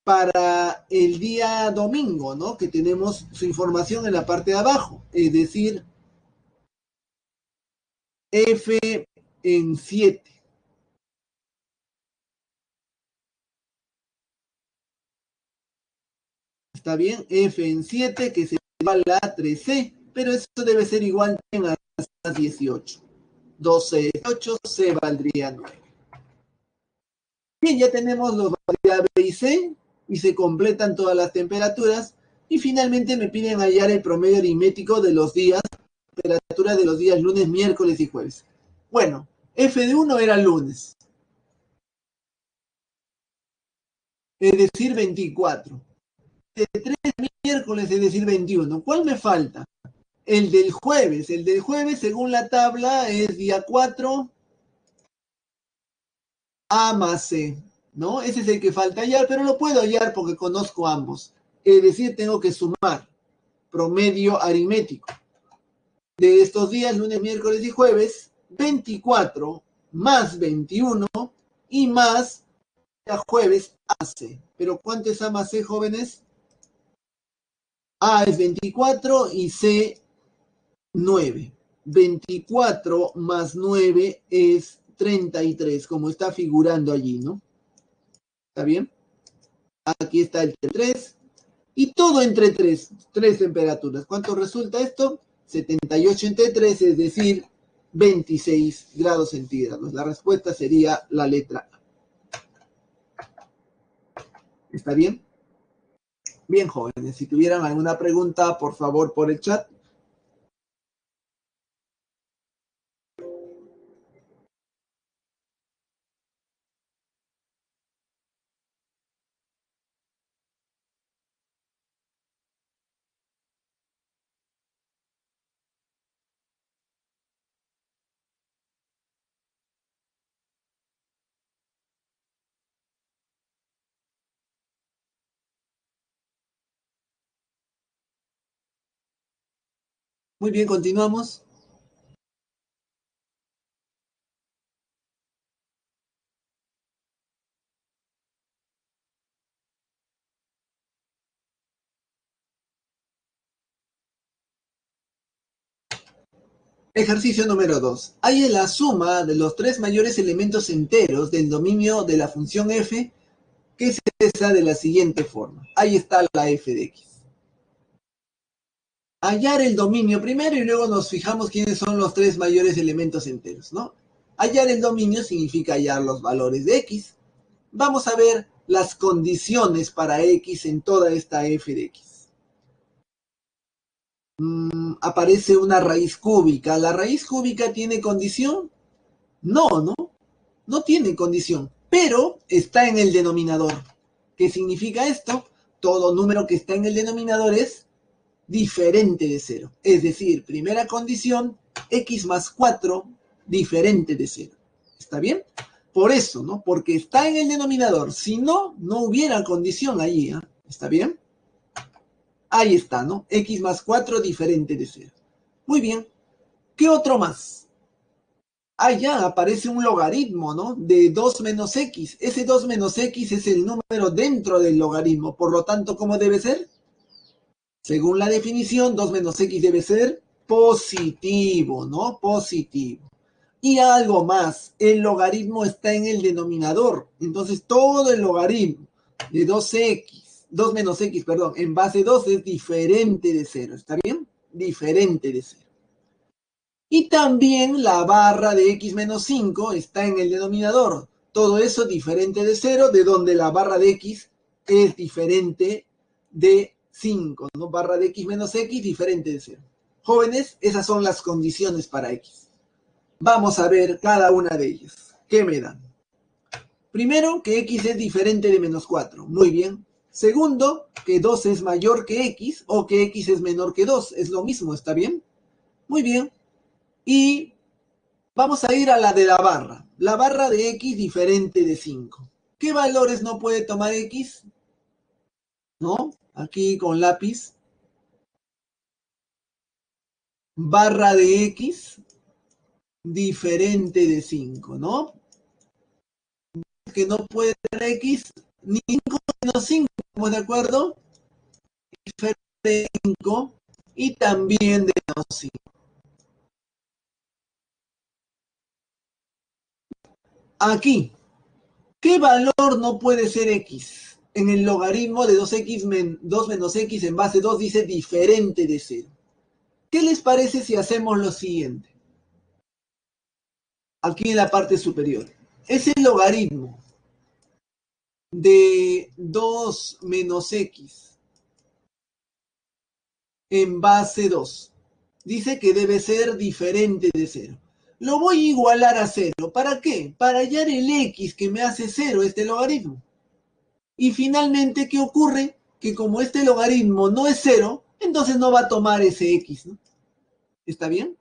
para el día domingo, ¿no? Que tenemos su información en la parte de abajo, es decir, f en 7. ¿Está bien? F en 7, que se igual a 3c, pero eso debe ser igual a 18. 12, 8, c valdría 9. Bien, ya tenemos los variables B y C, y se completan todas las temperaturas, y finalmente me piden hallar el promedio aritmético de los días, temperatura de los días lunes, miércoles y jueves. Bueno, F de 1 era lunes, es decir, 24. De 3 miércoles, es decir, 21. ¿Cuál me falta? El del jueves. El del jueves, según la tabla, es día 4, A más C, ¿no? Ese es el que falta hallar, pero lo puedo hallar porque conozco ambos. Es decir, tengo que sumar promedio aritmético de estos días, lunes, miércoles y jueves, 24 más 21 y más jueves A C. Pero ¿cuánto es A más C, jóvenes? A es 24 y C 9. 24 más 9 es 33, como está figurando allí, ¿no? ¿Está bien? Aquí está el 3. Y todo entre 3 temperaturas. ¿Cuánto resulta esto? 78 entre 3, es decir, 26 grados centígrados. La respuesta sería la letra A. ¿Está bien? Bien, jóvenes. Si tuvieran alguna pregunta, por favor, por el chat. Muy bien, continuamos. Ejercicio número 2. Hay la suma de los tres mayores elementos enteros del dominio de la función f que se expresa de la siguiente forma. Ahí está la f de x. Hallar el dominio primero y luego nos fijamos quiénes son los tres mayores elementos enteros, ¿no? Hallar el dominio significa hallar los valores de x. Vamos a ver las condiciones para x en toda esta f de x. Aparece una raíz cúbica. ¿La raíz cúbica tiene condición? No, no, no tiene condición, pero está en el denominador. ¿Qué significa esto? Todo número que está en el denominador es diferente de 0. Es decir, primera condición, x más 4 diferente de 0. ¿Está bien? Por eso, ¿no? Porque está en el denominador. Si no, no hubiera condición allí. ¿Eh? ¿Está bien? Ahí está, ¿no? X más 4 diferente de 0. Muy bien. ¿Qué otro más? Ah, ya, aparece un logaritmo, ¿no? De 2 menos x. Ese 2 menos x es el número dentro del logaritmo. Por lo tanto, ¿cómo debe ser? Según la definición, 2 menos x debe ser positivo, ¿no? Positivo. Y algo más, el logaritmo está en el denominador. Entonces, todo el logaritmo de 2 menos x, perdón, en base 2 es diferente de 0. ¿Está bien? Diferente de 0. Y también la barra de x menos 5 está en el denominador. Todo eso diferente de 0, de donde la barra de x es diferente de 5, ¿no? Barra de x menos x diferente de 0. Jóvenes, esas son las condiciones para x. Vamos a ver cada una de ellas. ¿Qué me dan? Primero, que x es diferente de menos 4. Muy bien. Segundo, que 2 es mayor que x o que x es menor que 2. Es lo mismo, ¿está bien? Muy bien. Y vamos a ir a la de la barra. La barra de x diferente de 5. ¿Qué valores no puede tomar x? ¿No? Aquí con lápiz. Barra de x diferente de 5, ¿no? Que no puede tener x ni 5 menos 5, ¿estamos de acuerdo? Diferente de 5 y también de menos 5. Aquí, ¿qué valor no puede ser x? En el logaritmo de 2 menos x en base 2 dice diferente de 0. ¿Qué les parece si hacemos lo siguiente? Aquí en la parte superior. Es el logaritmo de 2 menos x en base 2. Dice que debe ser diferente de 0. Lo voy a igualar a 0. ¿Para qué? Para hallar el x que me hace 0 este logaritmo. Y finalmente, ¿qué ocurre? Que como este logaritmo no es 0, entonces no va a tomar ese x, ¿no? ¿Está bien?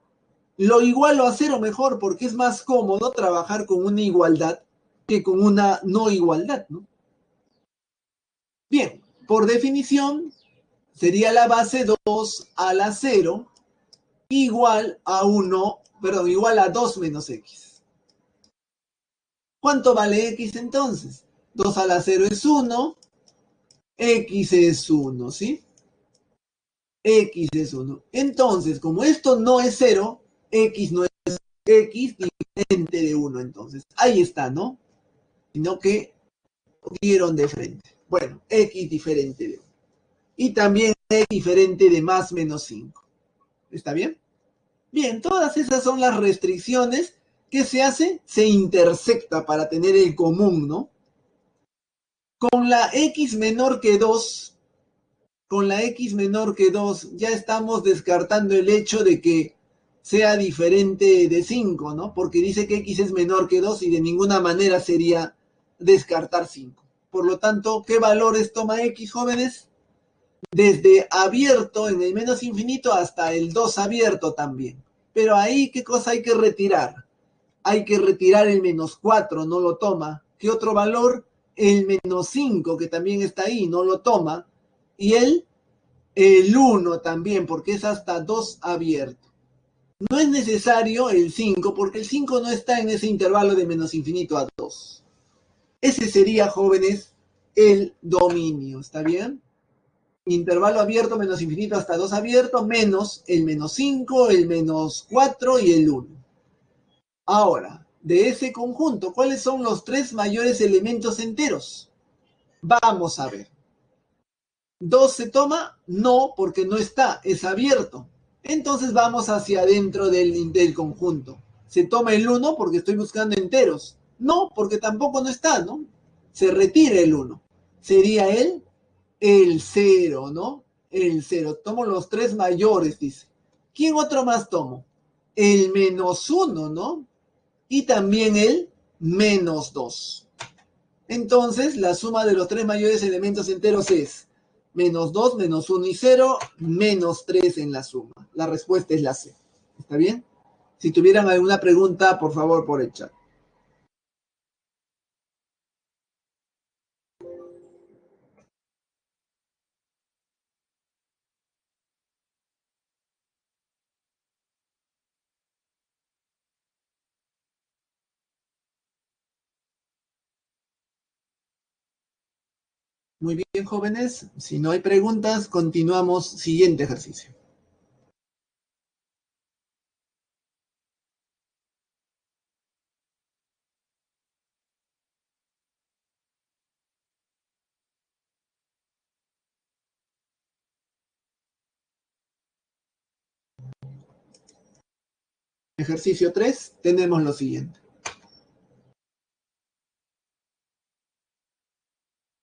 Lo igualo a 0 mejor porque es más cómodo trabajar con una igualdad que con una no igualdad, ¿no? Bien, por definición, sería la base 2 a la 0 igual a 1, perdón, igual a 2 menos x. ¿Cuánto vale x entonces? 2 a la 0 es 1, x es 1, ¿sí? X es 1. Entonces, como esto no es 0, x no es x diferente de 1, entonces. Ahí está, ¿no? Sino que dieron de frente. Bueno, x diferente de 1. Y también x diferente de más menos 5. ¿Está bien? Bien, todas esas son las restricciones que se hace, se intersecta para tener el común, ¿no? Con la x menor que 2, con la x menor que 2, ya estamos descartando el hecho de que sea diferente de 5, ¿no? Porque dice que x es menor que 2 y de ninguna manera sería descartar 5. Por lo tanto, ¿qué valores toma x, jóvenes? Desde abierto en el menos infinito hasta el 2 abierto también. Pero ahí, ¿qué cosa hay que retirar? Hay que retirar el menos 4, no lo toma. ¿Qué otro valor? El menos 5, que también está ahí, no lo toma. Y el El 1 también, porque es hasta 2 abierto. No es necesario el 5, porque el 5 no está en ese intervalo de menos infinito a 2. Ese sería, jóvenes, el dominio, ¿está bien? Intervalo abierto menos infinito hasta 2 abierto, menos el menos 5, el menos 4 y el 1. Ahora, de ese conjunto, ¿cuáles son los 3 mayores elementos enteros? Vamos a ver. ¿2 se toma? No, porque no está, es abierto. Entonces vamos hacia adentro del conjunto. ¿Se toma el 1 porque estoy buscando enteros? No, porque tampoco no está, ¿no? Se retira el 1. Sería el 0, ¿no? El 0. Tomo los 3 mayores, dice. ¿Quién otro más tomo? El menos 1, ¿no? Y también el menos 2. Entonces, la suma de los 3 mayores elementos enteros es menos 2, menos 1 y 0, menos 3 en la suma. La respuesta es la C. ¿Está bien? Si tuvieran alguna pregunta, por favor, por el chat. Muy bien, jóvenes. Si no hay preguntas, continuamos. Siguiente ejercicio. Ejercicio 3, tenemos lo siguiente.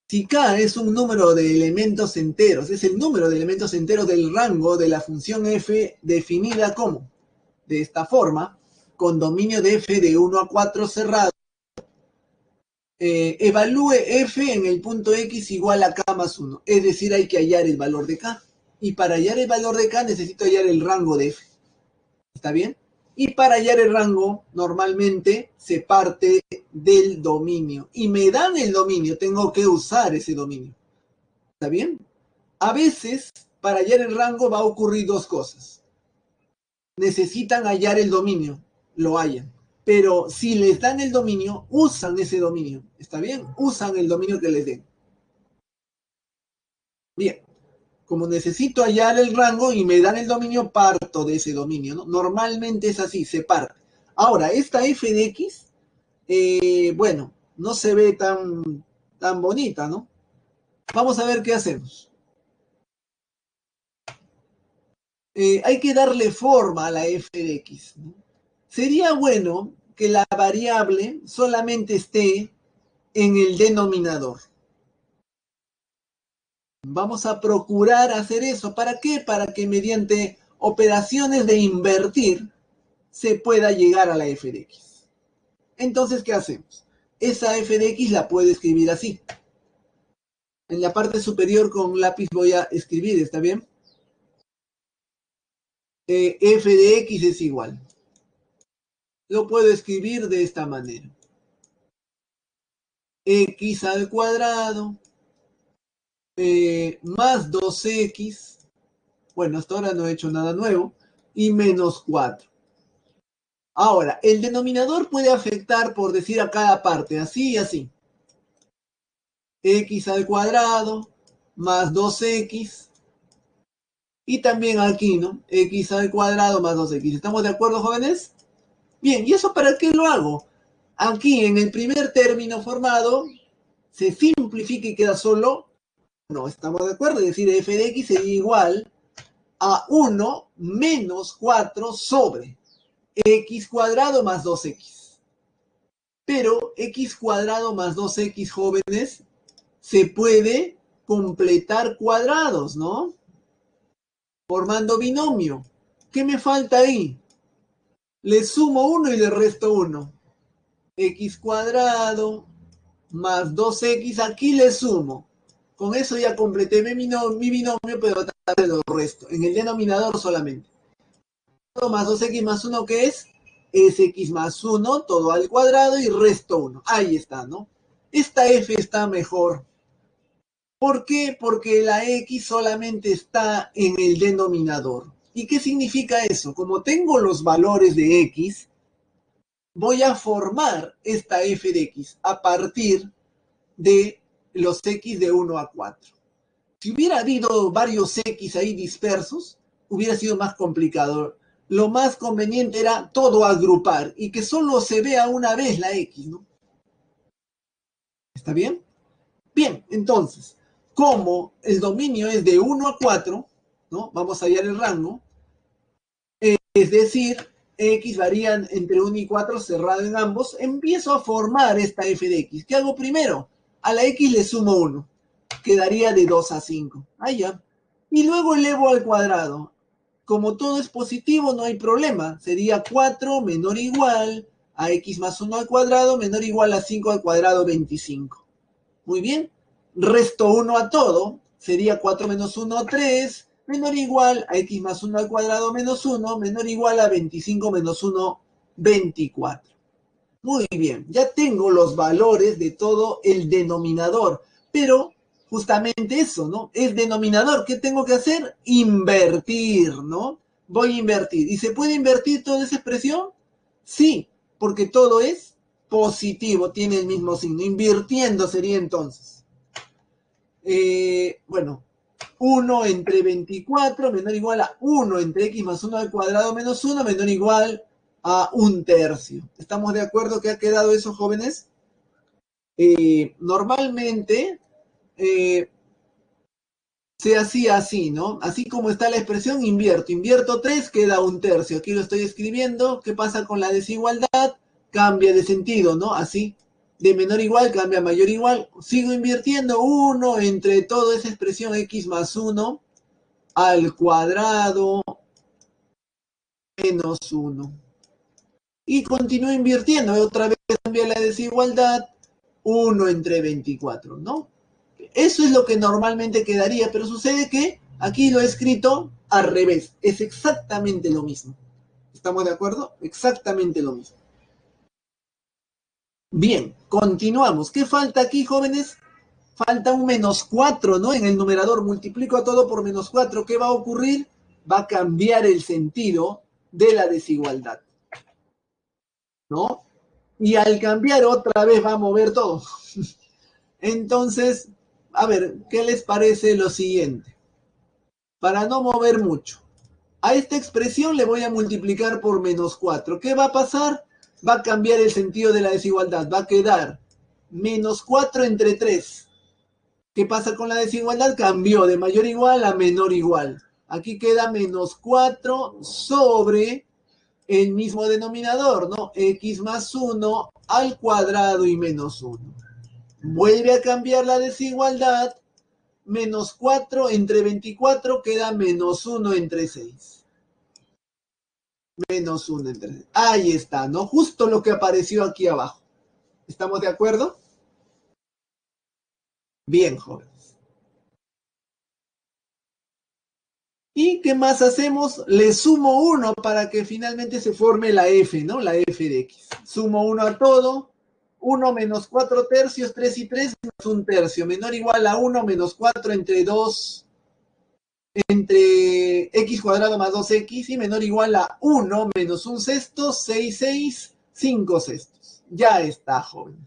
Si K es un número de elementos enteros, es el número de elementos enteros del rango de la función f definida como, de esta forma, con dominio de f de 1 a 4 cerrado, evalúe f en el punto x igual a k más 1. Es decir, hay que hallar el valor de k. Y para hallar el valor de k necesito hallar el rango de f. ¿Está bien? Y para hallar el rango, normalmente se parte del dominio. Y me dan el dominio, tengo que usar ese dominio. ¿Está bien? A veces, para hallar el rango va a ocurrir dos cosas. Necesitan hallar el dominio, lo hallan. Pero si les dan el dominio, usan ese dominio. ¿Está bien? Usan el dominio que les den. Bien. Como necesito hallar el rango y me dan el dominio, parto de ese dominio, ¿no? Normalmente es así, se parte. Ahora, esta f de x, bueno, no se ve tan bonita, ¿no? Vamos a ver qué hacemos. Hay que darle forma a la f de x, ¿no? Sería bueno que la variable solamente esté en el denominador. Vamos a procurar hacer eso. ¿Para qué? Para que mediante operaciones de invertir se pueda llegar a la f de x. Entonces, ¿qué hacemos? Esa f de x la puedo escribir así. En la parte superior con lápiz voy a escribir, ¿está bien? F de x es igual. Lo puedo escribir de esta manera. X al cuadrado más 2x, bueno, hasta ahora no he hecho nada nuevo, y menos 4. Ahora, el denominador puede afectar, por decir, a cada parte, así y así. X al cuadrado más 2x, y también aquí, ¿no? X al cuadrado más 2x. ¿Estamos de acuerdo, jóvenes? Bien, ¿y eso para qué lo hago? Aquí, en el primer término formado, se simplifica y queda solo, no, estamos de acuerdo, es decir, f de x sería igual a 1 menos 4 sobre x cuadrado más 2x. Pero x cuadrado más 2x, jóvenes, se puede completar cuadrados, ¿no? Formando binomio. ¿Qué me falta ahí? Le sumo 1 y le resto 1. X cuadrado más 2x, aquí le sumo. Con eso ya completé mi binomio, pero también lo resto. En el denominador solamente. Más 2x más 1, ¿qué es? Es x más 1, todo al cuadrado y resto 1. Ahí está, ¿no? Esta f está mejor. ¿Por qué? Porque la X solamente está en el denominador. ¿Y qué significa eso? Como tengo los valores de X, voy a formar esta f de X a partir de los X de 1 a 4. Si hubiera habido varios X ahí dispersos, hubiera sido más complicado. Lo más conveniente era todo agrupar y que solo se vea una vez la X, ¿no? ¿Está bien? Bien, entonces, como el dominio es de 1 a 4, ¿no? Vamos a hallar el rango, es decir, X varían entre 1 y 4 cerrado en ambos, empiezo a formar esta f de X. ¿Qué hago primero? A la X le sumo 1, quedaría de 2 a 5. Ahí ya. Y luego elevo al cuadrado. Como todo es positivo, no hay problema. Sería 4 menor o igual a X más 1 al cuadrado menor o igual a 5 al cuadrado 25. Muy bien. Resto 1 a todo. Sería 4 menos 1, 3. Menor o igual a X más 1 al cuadrado menos 1. Menor o igual a 25 menos 1, 24. Muy bien. Ya tengo los valores de todo el denominador. Pero justamente eso, ¿no? Es denominador. ¿Qué tengo que hacer? Invertir, ¿no? Voy a invertir. ¿Y se puede invertir toda esa expresión? Sí, porque todo es positivo, tiene el mismo signo. Invirtiendo sería entonces. Bueno, 1 entre 24 menor o igual a 1 entre X más 1 al cuadrado menos 1 menor o igual a 1/3. ¿Estamos de acuerdo que ha quedado eso, jóvenes? Normalmente se hacía así, ¿no? Así como está la expresión, invierto 3, queda 1/3. Aquí lo estoy escribiendo. ¿Qué pasa con la desigualdad? Cambia de sentido, ¿no? Así, de menor igual cambia a mayor igual. Sigo invirtiendo 1 entre toda esa expresión X más 1 al cuadrado menos 1. Y continúo invirtiendo. Otra vez cambia la desigualdad 1 entre 24, ¿no? Eso es lo que normalmente quedaría, pero sucede que aquí lo he escrito al revés. Es exactamente lo mismo. ¿Estamos de acuerdo? Exactamente lo mismo. Bien, continuamos. ¿Qué falta aquí, jóvenes? Falta un menos 4, ¿no? En el numerador multiplico todo por menos 4. ¿Qué va a ocurrir? Va a cambiar el sentido de la desigualdad, ¿no? Y al cambiar otra vez va a mover todo. Entonces, a ver, ¿qué les parece lo siguiente? Para no mover mucho. A esta expresión le voy a multiplicar por menos 4. ¿Qué va a pasar? Va a cambiar el sentido de la desigualdad. Va a quedar menos 4 entre 3. ¿Qué pasa con la desigualdad? Cambió de mayor igual a menor igual. Aquí queda menos 4 sobre el mismo denominador, ¿no? X más 1 al cuadrado y menos 1. Vuelve a cambiar la desigualdad. Menos 4 entre 24 queda menos 1 entre 6. Menos 1 entre 6. Ahí está, ¿no? Justo lo que apareció aquí abajo. ¿Estamos de acuerdo? Bien, jóvenes. ¿Y qué más hacemos? Le sumo 1 para que finalmente se forme la f, ¿no? La f de x. Sumo 1 a todo. 1 menos 4/3, 3 y 3 menos 1/3. Menor o igual a 1 menos 4 entre 2 entre x cuadrado más 2x y menor o igual a 1 menos 1/6, 6, 5/6. Ya está, jóvenes.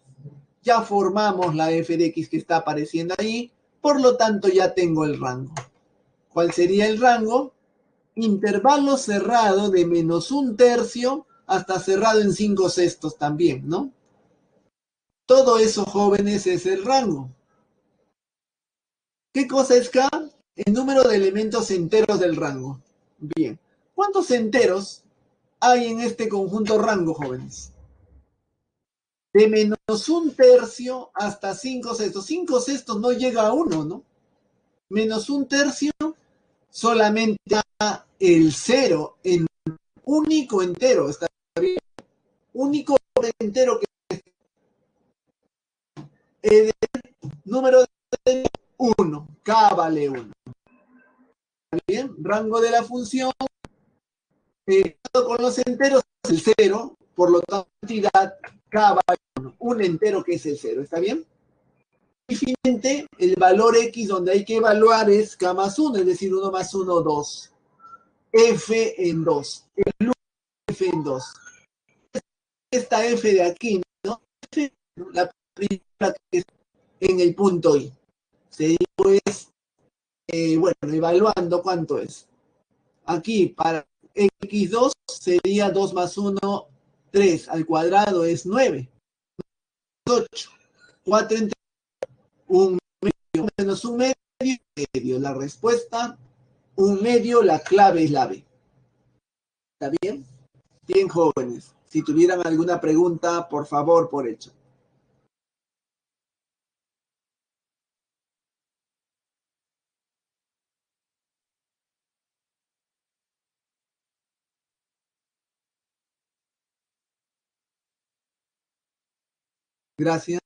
Ya formamos la f de x que está apareciendo ahí, por lo tanto ya tengo el rango. ¿Cuál sería el rango? Intervalo cerrado de menos 1/3 hasta cerrado en 5/6 también, ¿no? Todo eso, jóvenes, es el rango. ¿Qué cosa es K? El número de elementos enteros del rango. Bien. ¿Cuántos enteros hay en este conjunto rango, jóvenes? De menos 1/3 hasta 5/6. 5/6 no llega a 1, ¿no? Menos 1/3 solamente da el 0 en único entero. ¿Está bien? Único entero que es el número de 1. K vale 1. ¿Está bien? Rango de la función con los enteros es el 0, por lo tanto, cantidad K vale 1. Un entero que es el 0. ¿Está bien? Finalmente, el valor X donde hay que evaluar es K más 1, es decir, 1 más 1, 2. F en 2. El 1 F en 2. Esta F de aquí, ¿no? F, la primera que es en el punto I. Sería pues, bueno, evaluando cuánto es. Aquí, para X2 sería 2 más 1, 3. Al cuadrado es 9. 8. 4 entre 1 medio menos 1 medio. La respuesta, 1 medio, la clave es la B. ¿Está bien? Bien, jóvenes. Si tuvieran alguna pregunta, por favor, por hecho. Gracias.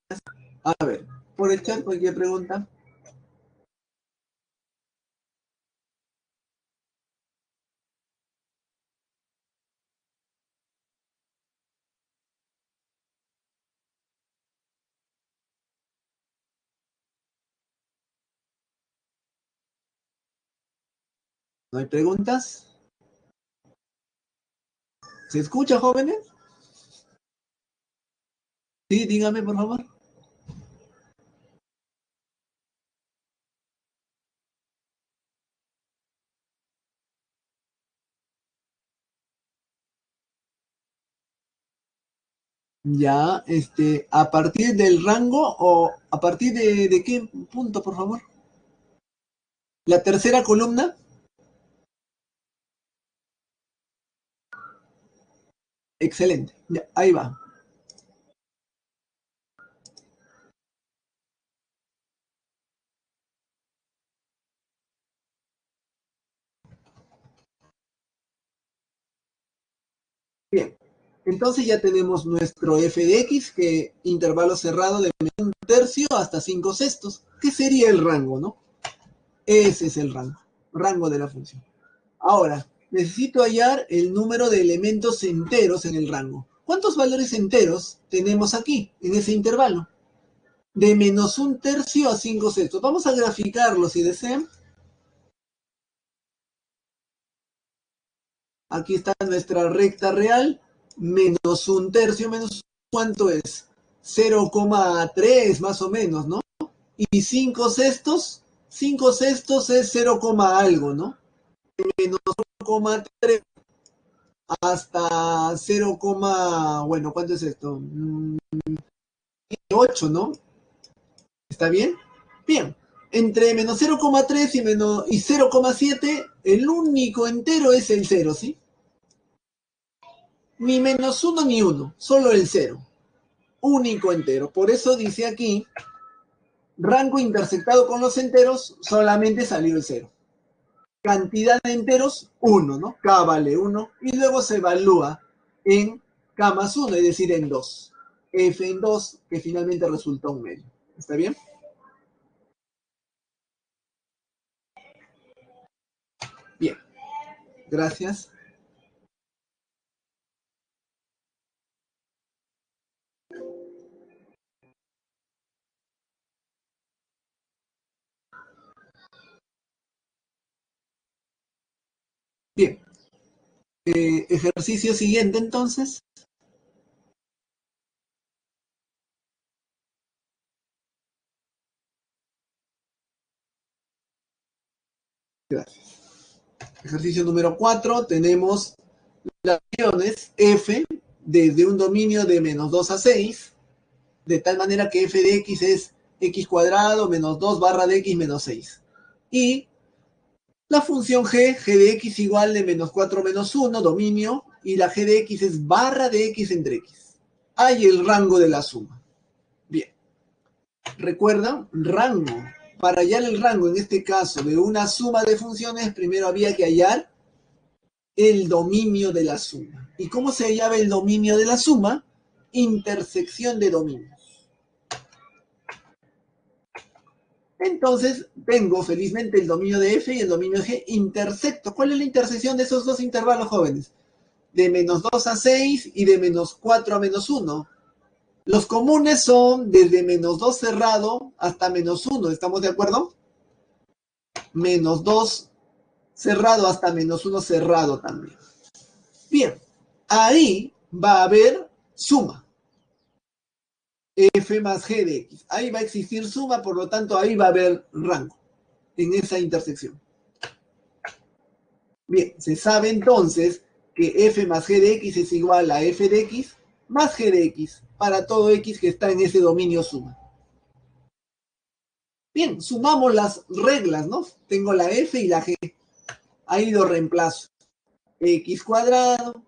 A ver, por el chat, cualquier pregunta. ¿No hay preguntas? ¿Se escucha, jóvenes? Sí, dígame, por favor. Ya, ¿a partir del rango o a partir de qué punto, por favor? La tercera columna. Excelente. Ya, ahí va. Bien. Entonces ya tenemos nuestro f de x, que intervalo cerrado de 1/3 hasta 5/6. ¿Qué sería el rango, no? Ese es el rango. Rango de la función. Ahora, necesito hallar el número de elementos enteros en el rango. ¿Cuántos valores enteros tenemos aquí, en ese intervalo? De -1/3 a 5/6. Vamos a graficarlo si desean. Aquí está nuestra recta real. -1/3 menos, ¿cuánto es? 0,3 más o menos, ¿no? Y 5/6, 5/6 es 0, algo, ¿no? Menos 0,3 hasta 0, bueno, ¿cuánto es esto? 8, ¿no? ¿Está bien? Bien. Entre menos 0,3 y 0,7, el único entero es el 0, ¿sí? Ni -1 ni 1, solo el 0. Único entero. Por eso dice aquí, rango intersectado con los enteros, solamente salió el 0. Cantidad de enteros, 1, ¿no? K vale 1. Y luego se evalúa en K más 1, es decir, en 2. F en 2, que finalmente resulta un medio. ¿Está bien? Bien. Gracias. Bien. Ejercicio siguiente, entonces. Gracias. Ejercicio número 4. Tenemos las acciones f desde un dominio de -2 a 6, de tal manera que f de x es x cuadrado menos 2 barra de x menos 6. Y la función g de x igual de -4 menos 1, dominio, y la g de x es barra de x entre x. Hay el rango de la suma. Bien. Recuerda, rango. Para hallar el rango, en este caso, de una suma de funciones, primero había que hallar el dominio de la suma. ¿Y cómo se hallaba el dominio de la suma? Intersección de dominios. Entonces, tengo felizmente el dominio de f y el dominio de g intersecto. ¿Cuál es la intersección de esos dos intervalos, jóvenes? De -2 a 6 y de -4 a -1. Los comunes son desde -2 cerrado hasta -1, ¿estamos de acuerdo? -2 cerrado hasta -1 cerrado también. Bien, ahí va a haber suma. F más G de X. Ahí va a existir suma, por lo tanto, ahí va a haber rango en esa intersección. Bien, se sabe entonces que F más G de X es igual a F de X más G de X para todo X que está en ese dominio suma. Bien, sumamos las reglas, ¿no? Tengo la F y la G. Ahí lo reemplazo. X cuadrado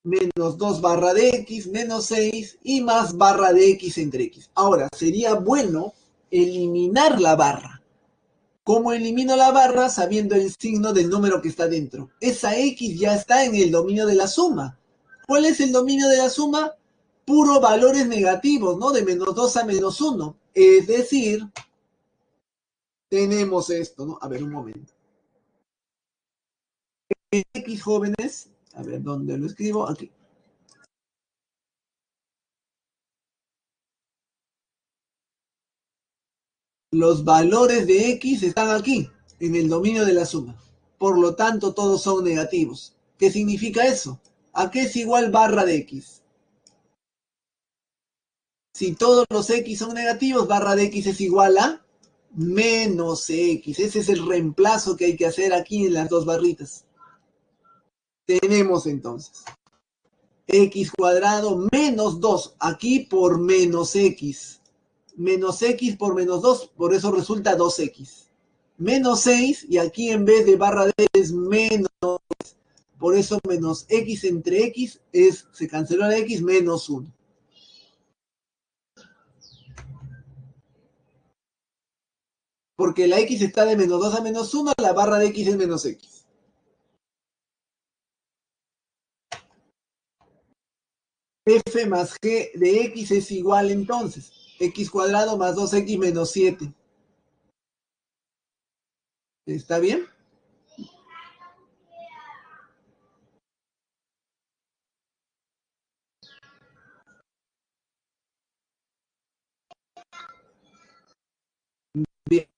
menos 2 barra de X menos 6 y más barra de X entre X. Ahora, sería bueno eliminar la barra. ¿Cómo elimino la barra? Sabiendo el signo del número que está dentro. Esa X ya está en el dominio de la suma. ¿Cuál es el dominio de la suma? Puro valores negativos, ¿no? De -2 a -1. Es decir, tenemos esto, ¿no? A ver, un momento. X jóvenes, a ver, ¿dónde lo escribo? Aquí. Los valores de X están aquí, en el dominio de la suma. Por lo tanto, todos son negativos. ¿Qué significa eso? ¿A qué es igual barra de X? Si todos los X son negativos, barra de X es igual a menos X. Ese es el reemplazo que hay que hacer aquí en las dos barritas. Tenemos entonces X cuadrado menos 2, aquí por menos X. Menos X por menos 2, por eso resulta 2X. Menos 6, y aquí en vez de barra de es menos, por eso menos X entre X se canceló la X, menos 1. Porque la X está de -2 a -1, la barra de X es menos X. F más G de X es igual entonces. X cuadrado más 2X menos 7. ¿Está bien? Bien.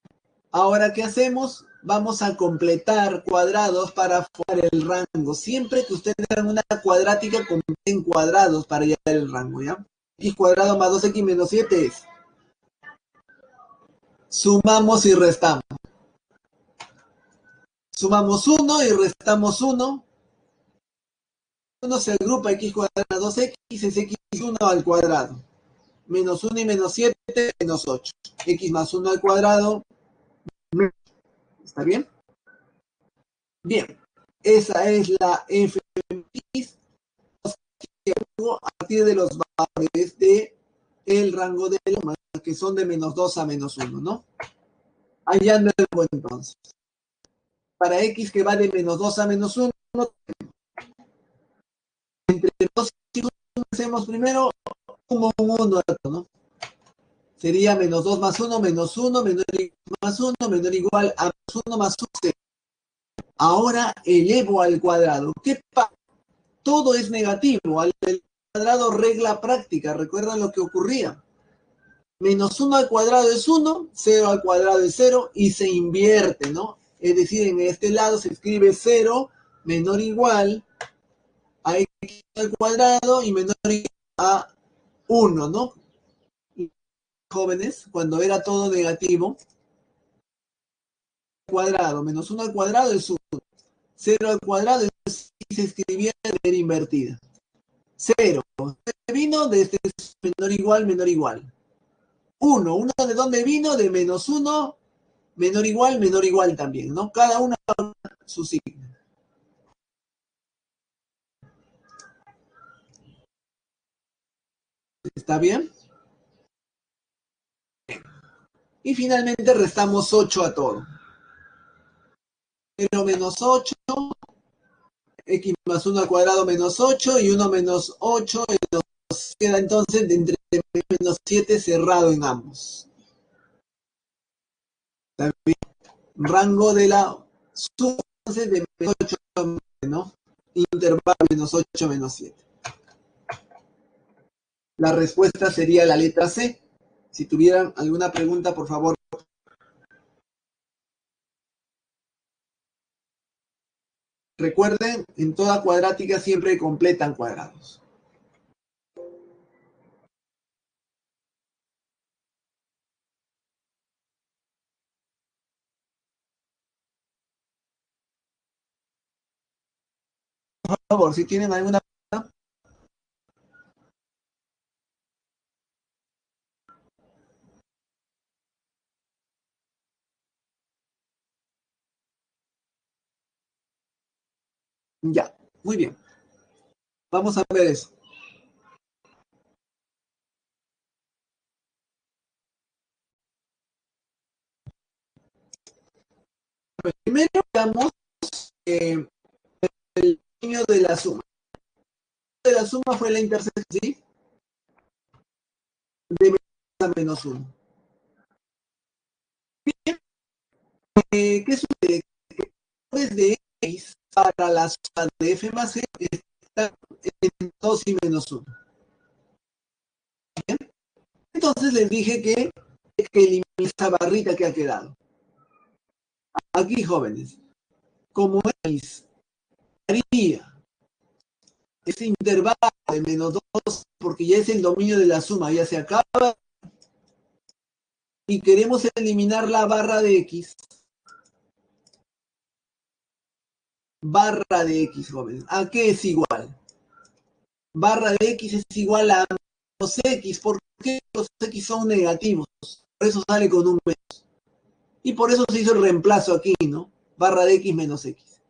Ahora, ¿qué hacemos? Vamos a completar cuadrados para formar el rango. Siempre que ustedes hagan una cuadrática, completen cuadrados para hallar el rango, ¿ya? X cuadrado más 2X menos 7 es. Sumamos y restamos. Sumamos 1 y restamos 1. 1 se agrupa X cuadrado más 2X, es X1 al cuadrado. Menos 1 y menos 7, menos 8. X más 1 al cuadrado. ¿Está bien? Bien. Esa es la F a partir de los valores de el rango de los que son de -2 a -1, ¿no? Hallando el rango entonces. Para X que va de -2 a -1, entre 2 y 1 hacemos primero como un 1, ¿no? Sería -2 más 1, menos 1, menor más 1, menor igual a +1 más 1. Ahora elevo al cuadrado. ¿Qué pasa? Todo es negativo. Al cuadrado, regla práctica. ¿Recuerdan lo que ocurría? -1 al cuadrado es 1, 0 al cuadrado es 0 y se invierte, ¿no? Es decir, en este lado se escribe 0 menor o igual a X al cuadrado y menor o igual a 1, ¿no? Y jóvenes, cuando era todo negativo, cuadrado menos 1 al cuadrado es 1, 0 al cuadrado es, y se escribía de manera invertida. 0 vino desde menor igual. 1 de dónde vino, de -1, menor igual también, ¿no? Cada uno su signo. ¿Está bien? Y finalmente restamos 8 a todo. 0 menos 8, X más 1 al cuadrado menos 8 y 1 menos 8 nos queda entonces de entre menos 7 cerrado en ambos. ¿Está bien? Rango de la suma de menos 8 a menos 7, ¿no? Intervalo menos 8 menos 7. La respuesta sería la letra C. Si tuvieran alguna pregunta, por favor. Recuerden, en toda cuadrática siempre completan cuadrados. Por favor, si tienen alguna pregunta. Ya, muy bien. Vamos a ver eso. Primero veamos el dominio de la suma. De la suma fue la intersección, ¿sí? De menos a menos 1. ¿Qué sucede? De X para la suma de F más E está en 2 y menos 1. ¿Bien? Entonces les dije que eliminar esa barrita que ha quedado. Aquí, jóvenes, como X haría ese intervalo de menos 2, porque ya es el dominio de la suma, ya se acaba, y queremos eliminar la barra de X. Barra de X, jóvenes. ¿A qué es igual? Barra de X es igual a menos X. ¿Por qué los X son negativos? Por eso sale con un menos. Y por eso se hizo el reemplazo aquí, ¿no? Barra de X menos X.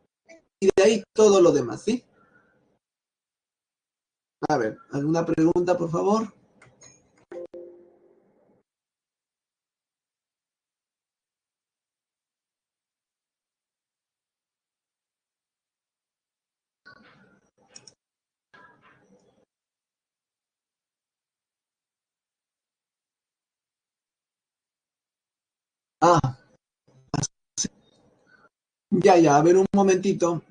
Y de ahí todo lo demás, ¿sí? A ver, ¿alguna pregunta, por favor? Ah, ya, a ver un momentito.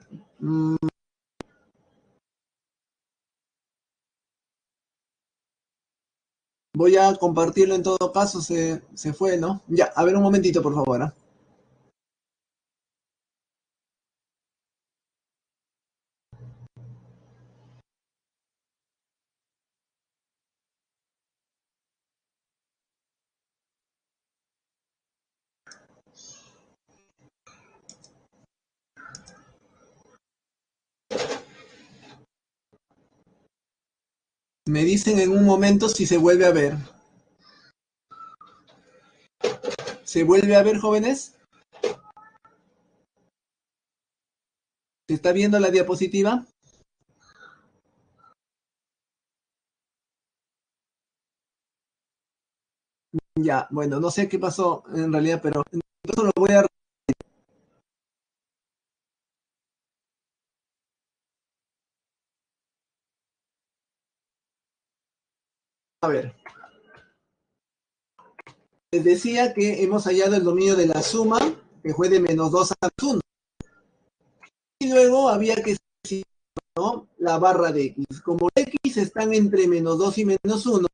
Voy a compartirlo en todo caso, se fue, ¿no? Ya, a ver un momentito, por favor. ¿Eh? Me dicen en un momento si se vuelve a ver. ¿Se vuelve a ver, jóvenes? ¿Se está viendo la diapositiva? Ya, bueno, no sé qué pasó en realidad, pero entonces lo voy a ver. Les decía que hemos hallado el dominio de la suma, que fue de menos 2 a 1. Y luego había que decir, ¿no? La barra de X. Como X están entre menos 2 y menos 1,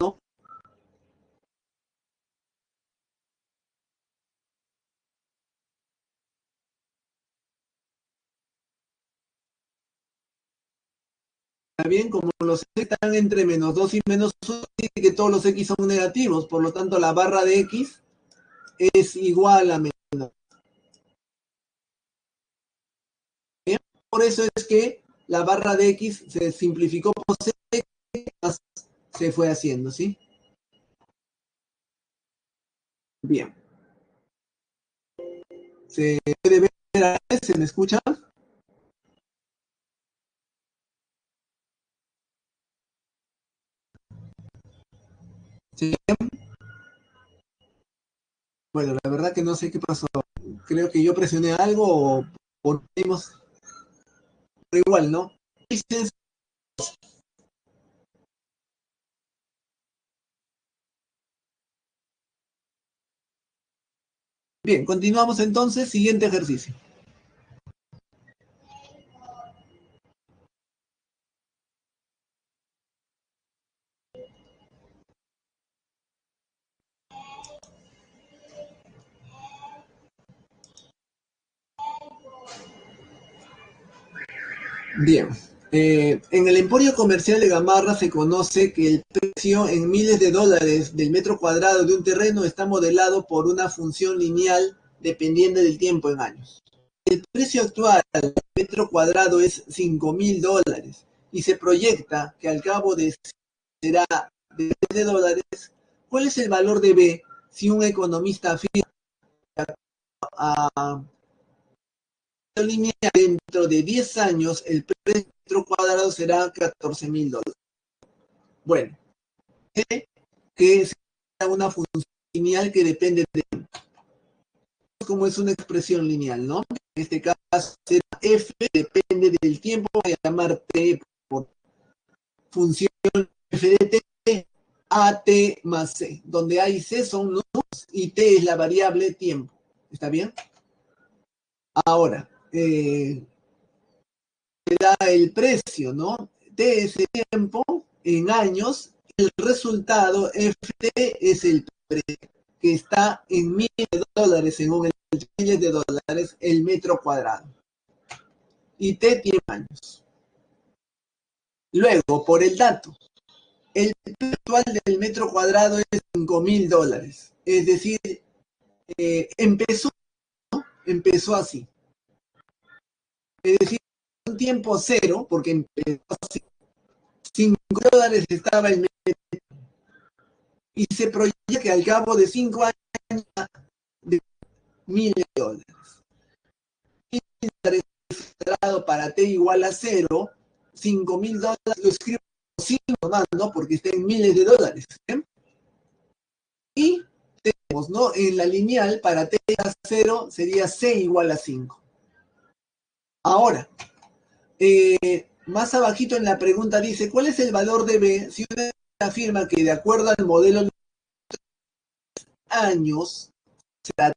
bien, como los X están entre menos 2 y menos 1, dice que todos los X son negativos, por lo tanto la barra de X es igual a menos. ¿Bien? Por eso es que la barra de X se simplificó por C, se fue haciendo, ¿sí? Bien. ¿Se puede ver? ¿Se me escucha? Sí. Bueno, la verdad que no sé qué pasó. Creo que yo presioné algo o ponemos, pero igual, ¿no? Bien, continuamos entonces. Siguiente ejercicio. Bien. En el emporio comercial de Gamarra se conoce que el precio en miles de dólares del metro cuadrado de un terreno está modelado por una función lineal dependiente del tiempo en años. El precio actual del metro cuadrado es $5,000 y se proyecta que al cabo de será de $10. ¿Cuál es el valor de B si un economista afirma a lineal dentro de 10 años el precio cuadrado será $14,000? Bueno, que es una función lineal que depende de como es una expresión lineal, ¿no? En este caso será f, depende del tiempo, voy a llamar t por función f de t, a t más c, donde a y c son números y t es la variable tiempo. ¿Está bien? Ahora, da el precio, ¿no? T es el tiempo en años, el resultado ft es el precio, que está en $1,000 según el miles de dólares el metro cuadrado. Y T tiene años. Luego, por el dato, el precio actual del metro cuadrado es $5,000. Es decir, empezó así. Es decir, un tiempo cero, porque empezó así. $5 estaba el metro. Y se proyecta que al cabo de 5 años de $1,000. Y para T igual a 0, $5,000 lo escribo 5 más, ¿no? Porque está en miles de dólares. ¿eh? Y tenemos, ¿no? En la lineal, para T a 0 sería C igual a 5. Ahora, más abajito en la pregunta dice, ¿cuál es el valor de B si uno afirma que de acuerdo al modelo de años, será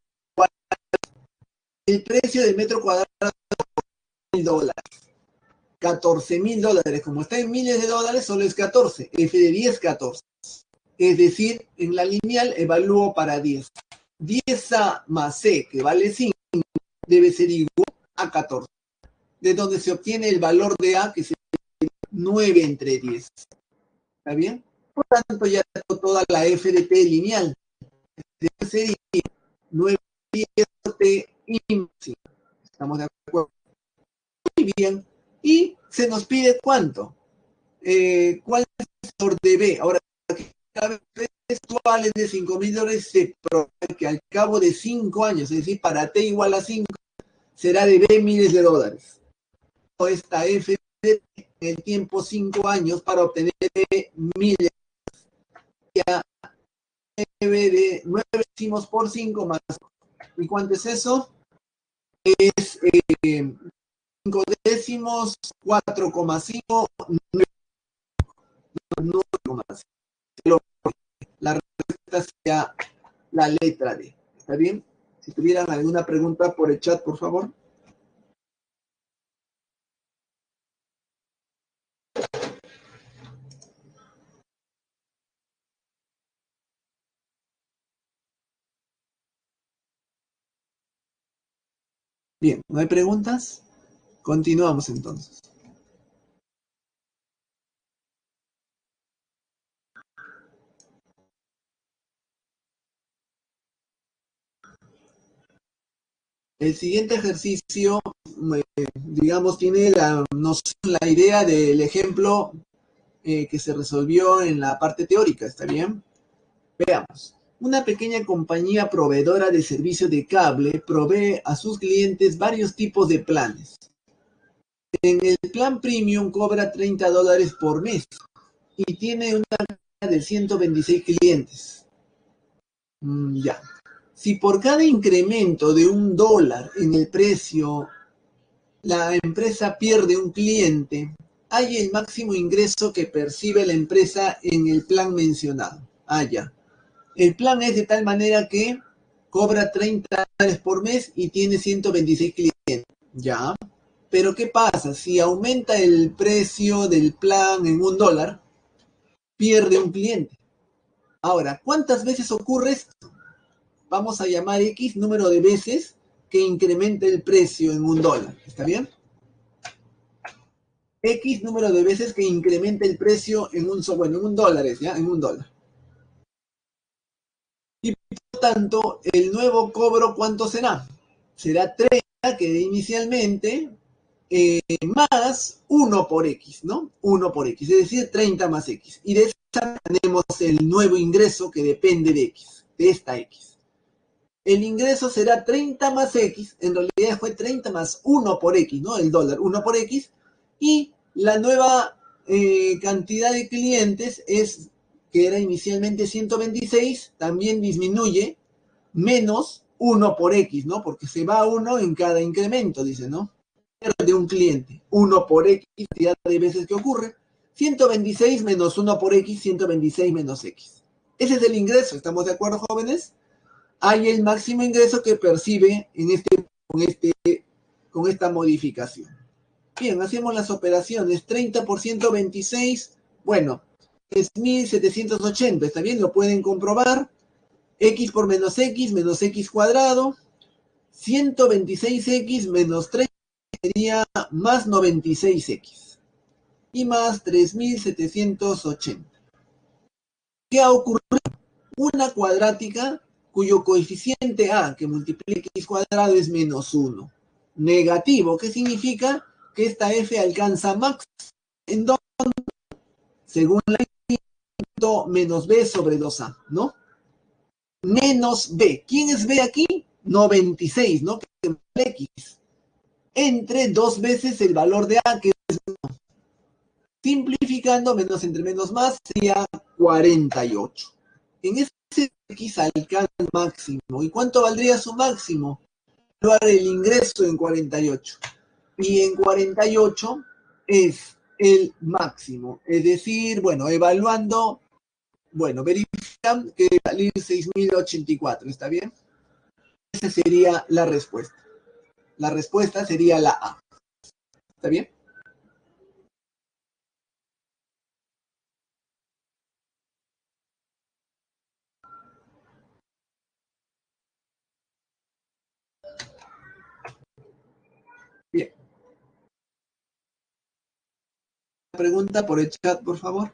el precio del metro cuadrado es $1,000? $14,000, como está en miles de dólares, solo es 14. F de 10, 14. Es decir, en la lineal evalúo para 10. 10A más C, que vale 5, debe ser igual a 14. De donde se obtiene el valor de A, que es 9 entre 10. ¿Está bien? Por tanto, ya tengo toda la F de T lineal. Debe ser 9 T y 5. ¿Estamos de acuerdo? Muy bien. Y se nos pide ¿cuánto? ¿Cuál es el valor de B? Ahora, cada vez actuales de $5,000 se provee que al cabo de 5 años, es decir, para T igual a 5, será de B miles de dólares. Esta F en el tiempo 5 años para obtener miles. Ya 9 decimos por 5 más. ¿Y cuánto es eso? Es 5 décimos, 4,5, 9,5. La respuesta sería la letra D. ¿Está bien? Si tuvieran alguna pregunta por el chat, por favor. Bien, ¿no hay preguntas? Continuamos entonces. El siguiente ejercicio, digamos, tiene la noción, la idea del ejemplo que se resolvió en la parte teórica, ¿está bien? Veamos. Una pequeña compañía proveedora de servicio de cable provee a sus clientes varios tipos de planes. En el plan premium cobra $30 por mes y tiene una cartera de 126 clientes. Ya. Si por cada incremento de $1 en el precio la empresa pierde un cliente, hay el máximo ingreso que percibe la empresa en el plan mencionado. Ya. El plan es de tal manera que cobra $30 por mes y tiene 126 clientes. Ya. Pero ¿qué pasa? Si aumenta el precio del plan en $1, pierde un cliente. Ahora, ¿cuántas veces ocurre esto? Vamos a llamar X número de veces que incremente el precio en $1. ¿Está bien? X número de veces que incrementa el precio en en un dólar, ¿ya? En un dólar. Y por tanto, el nuevo cobro, ¿cuánto será? Será 30, que inicialmente, más 1 por X, ¿no? 1 por X, es decir, 30 más X. Y de esa tenemos el nuevo ingreso que depende de X, de esta X. El ingreso será 30 más X, en realidad fue 30 más 1 por X, ¿no? El dólar, 1 por X, y la nueva cantidad de clientes es, que era inicialmente 126, también disminuye, menos 1 por X, ¿no? Porque se va 1 en cada incremento, dice, ¿no? De un cliente, 1 por X, cantidad de veces que ocurre, 126 menos 1 por X, 126 menos X. Ese es el ingreso, ¿estamos de acuerdo, jóvenes? Hay el máximo ingreso que percibe con esta modificación. Bien, hacemos las operaciones. 30% 26, bueno, 3.780, ¿está bien? Lo pueden comprobar. X por menos X cuadrado. 126X menos 30 sería más 96X. Y más 3.780. ¿Qué ha ocurrido? Una cuadrática cuyo coeficiente A que multiplica X cuadrado es menos 1. Negativo, ¿qué significa? Que esta F alcanza máximo en 2, según la menos B sobre 2A, ¿no? Menos B. ¿Quién es B aquí? 96, ¿no? Que es X. Entre 2 veces el valor de A, que es 1. Simplificando, menos entre menos más, sería 48. En ese X alcanza el máximo. ¿Y cuánto valdría su máximo? Evaluar el ingreso en 48. Y en 48 es el máximo. Es decir, bueno, evaluando, bueno, verifican que va a salir 6.084, ¿está bien? Esa sería la respuesta. La respuesta sería la A. ¿Está bien? Bien. Pregunta por el chat, por favor.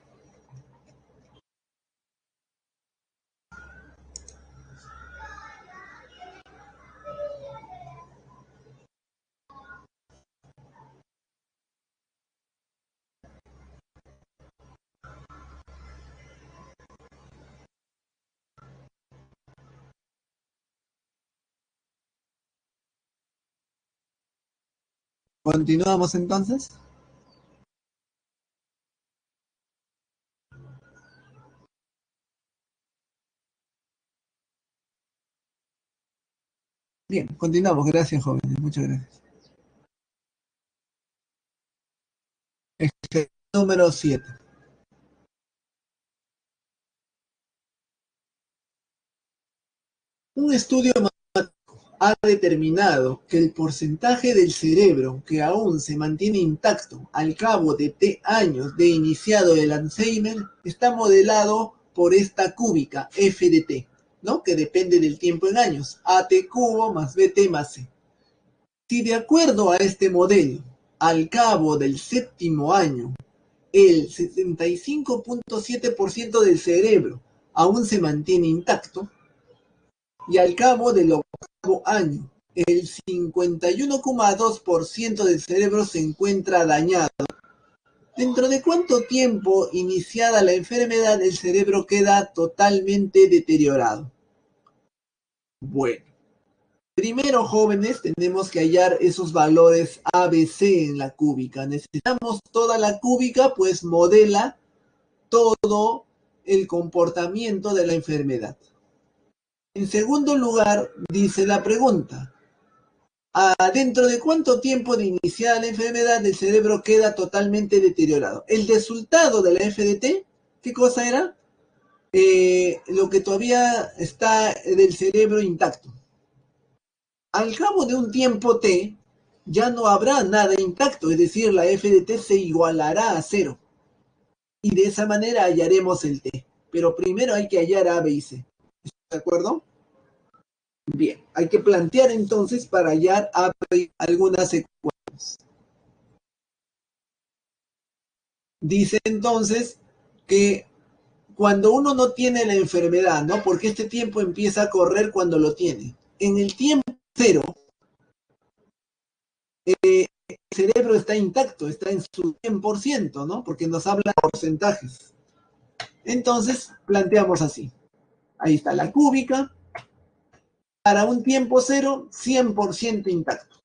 Continuamos entonces. Bien, continuamos. Gracias, jóvenes. Muchas gracias. Número 7. Un estudio ha determinado que el porcentaje del cerebro que aún se mantiene intacto al cabo de T años de iniciado el Alzheimer está modelado por esta cúbica f de t, ¿no? Que depende del tiempo en años, at cubo más bt más c. Si de acuerdo a este modelo, al cabo del séptimo año, el 75.7% del cerebro aún se mantiene intacto, y al cabo del octavo año, el 51,2% del cerebro se encuentra dañado. ¿Dentro de cuánto tiempo, iniciada la enfermedad, el cerebro queda totalmente deteriorado? Bueno, primero, jóvenes, tenemos que hallar esos valores ABC en la cúbica. Necesitamos toda la cúbica, pues modela todo el comportamiento de la enfermedad. En segundo lugar, dice la pregunta, ¿dentro de cuánto tiempo de iniciar la enfermedad el cerebro queda totalmente deteriorado? El resultado de la FDT, ¿qué cosa era? Lo que todavía está del cerebro intacto. Al cabo de un tiempo T, ya no habrá nada intacto, es decir, la FDT se igualará a cero. Y de esa manera hallaremos el T. Pero primero hay que hallar A, B y C. ¿De acuerdo? Bien, hay que plantear entonces para hallar A, B, algunas ecuaciones. Dice entonces que cuando uno no tiene la enfermedad, ¿no? Porque este tiempo empieza a correr cuando lo tiene. En el tiempo cero, el cerebro está intacto, está en su 100%, ¿no? Porque nos habla de porcentajes. Entonces, planteamos así. Ahí está la cúbica. Para un tiempo cero, 100% intacto.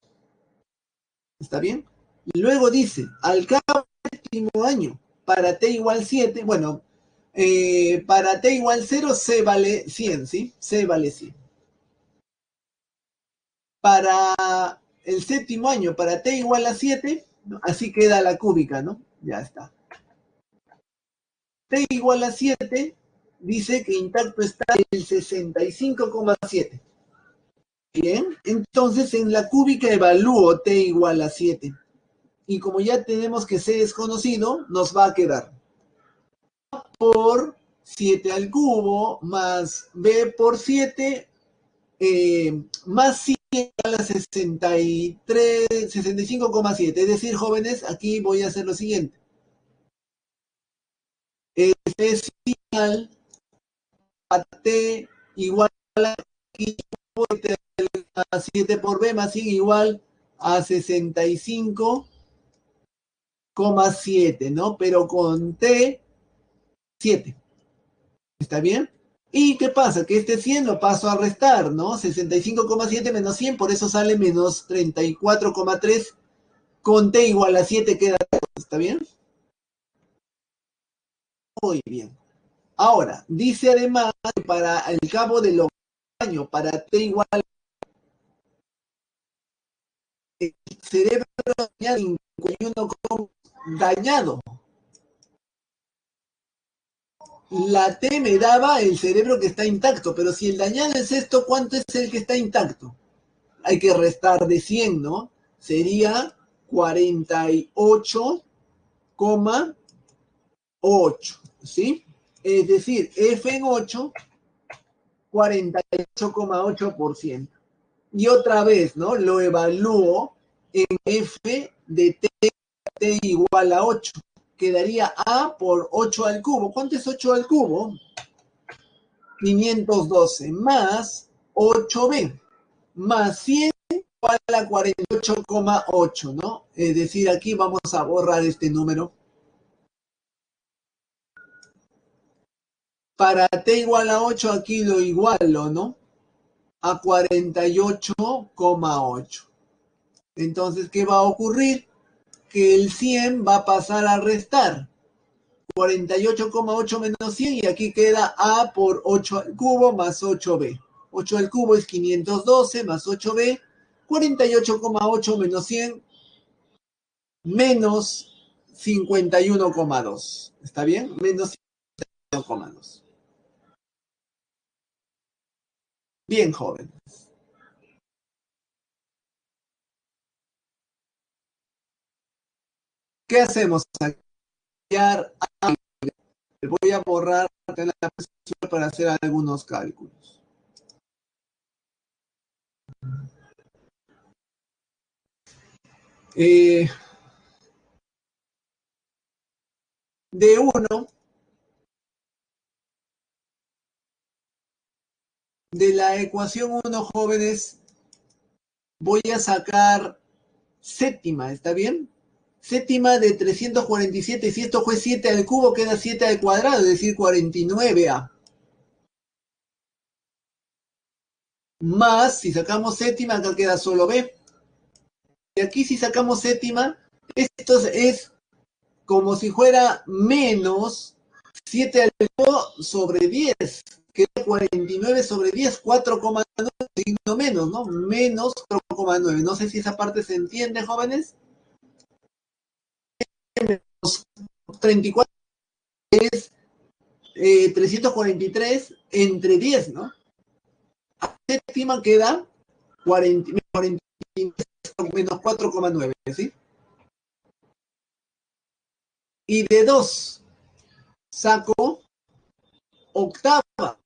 ¿Está bien? Y luego dice, al cabo del último año, para t igual 7, bueno, para t igual 0, c vale 100, ¿sí? C vale 100. Para el séptimo año, para t igual a 7, ¿no? Así queda la cúbica, ¿no? Ya está. T igual a 7 dice que intacto está el 65,7. Bien, entonces en la cúbica evalúo t igual a 7. Y como ya tenemos que c es conocido, nos va a quedar por 7 al cubo más b por 7 más 100 a la 65,7. Es decir, jóvenes, aquí voy a hacer lo siguiente. Es igual a t igual a 7 por b más 100 igual a 65,7, ¿no? Pero con t, 7. ¿Está bien? ¿Y qué pasa? Que este 100 lo paso a restar, ¿no? 65,7 menos 100, por eso sale menos 34,3. Con t igual a 7 queda, ¿está bien? Muy bien. Ahora, dice además que para el cabo de los años, para t igual a el cerebro dañado. La T me daba el cerebro que está intacto, pero si el dañado es esto, ¿cuánto es el que está intacto? Hay que restar de 100, ¿no? Sería 48,8, ¿sí? Es decir, F en 8, 48,8%. Y otra vez, ¿no? Lo evalúo en F de t igual a 8. Quedaría A por 8 al cubo. ¿Cuánto es 8 al cubo? 512 más 8b más 100 igual a 48,8, ¿no? Es decir, aquí vamos a borrar este número. Para t igual a 8, aquí lo igualo, ¿no? A 48,8. Entonces, ¿qué va a ocurrir? Que el 100 va a pasar a restar. 48,8 menos 100 y aquí queda A por 8 al cubo más 8b. 8 al cubo es 512 más 8b. 48,8 menos 100 menos 51,2. ¿Está bien? Menos 51,2. Bien, joven. ¿Qué hacemos? Voy a borrar la presentación para hacer algunos cálculos. De 1, de la ecuación 1, jóvenes, voy a sacar séptima, ¿está bien? Séptima de 347, si esto fue 7 al cubo, queda 7 al cuadrado, es decir, 49a. Más, si sacamos séptima, acá queda solo b. Y aquí si sacamos séptima, esto es como si fuera menos 7 al cubo sobre 10. Queda 49 sobre 10, 4,9, signo menos, ¿no? Menos 4,9. No sé si esa parte se entiende, jóvenes. Menos 34 es 343 entre 10, ¿no? A séptima queda 40, menos 4,9, ¿sí? Y de 2 saco octava.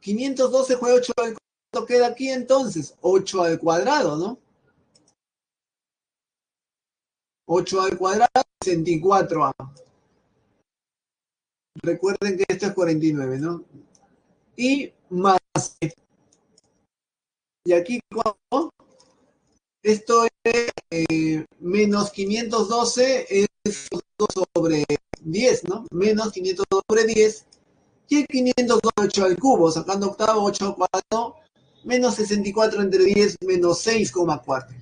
512 fue 8 al cuadrado, queda aquí entonces 8 al cuadrado, ¿no? 8 al cuadrado, 64a. Recuerden que esto es 49, ¿no? Y más. Y aquí, ¿cuánto? Esto es menos 512 es 2 sobre 10, ¿no? Menos 502 sobre 10. Y el 502 8 al cubo, sacando octavo, 8 al cuadrado, menos 64 entre 10, menos 6,4.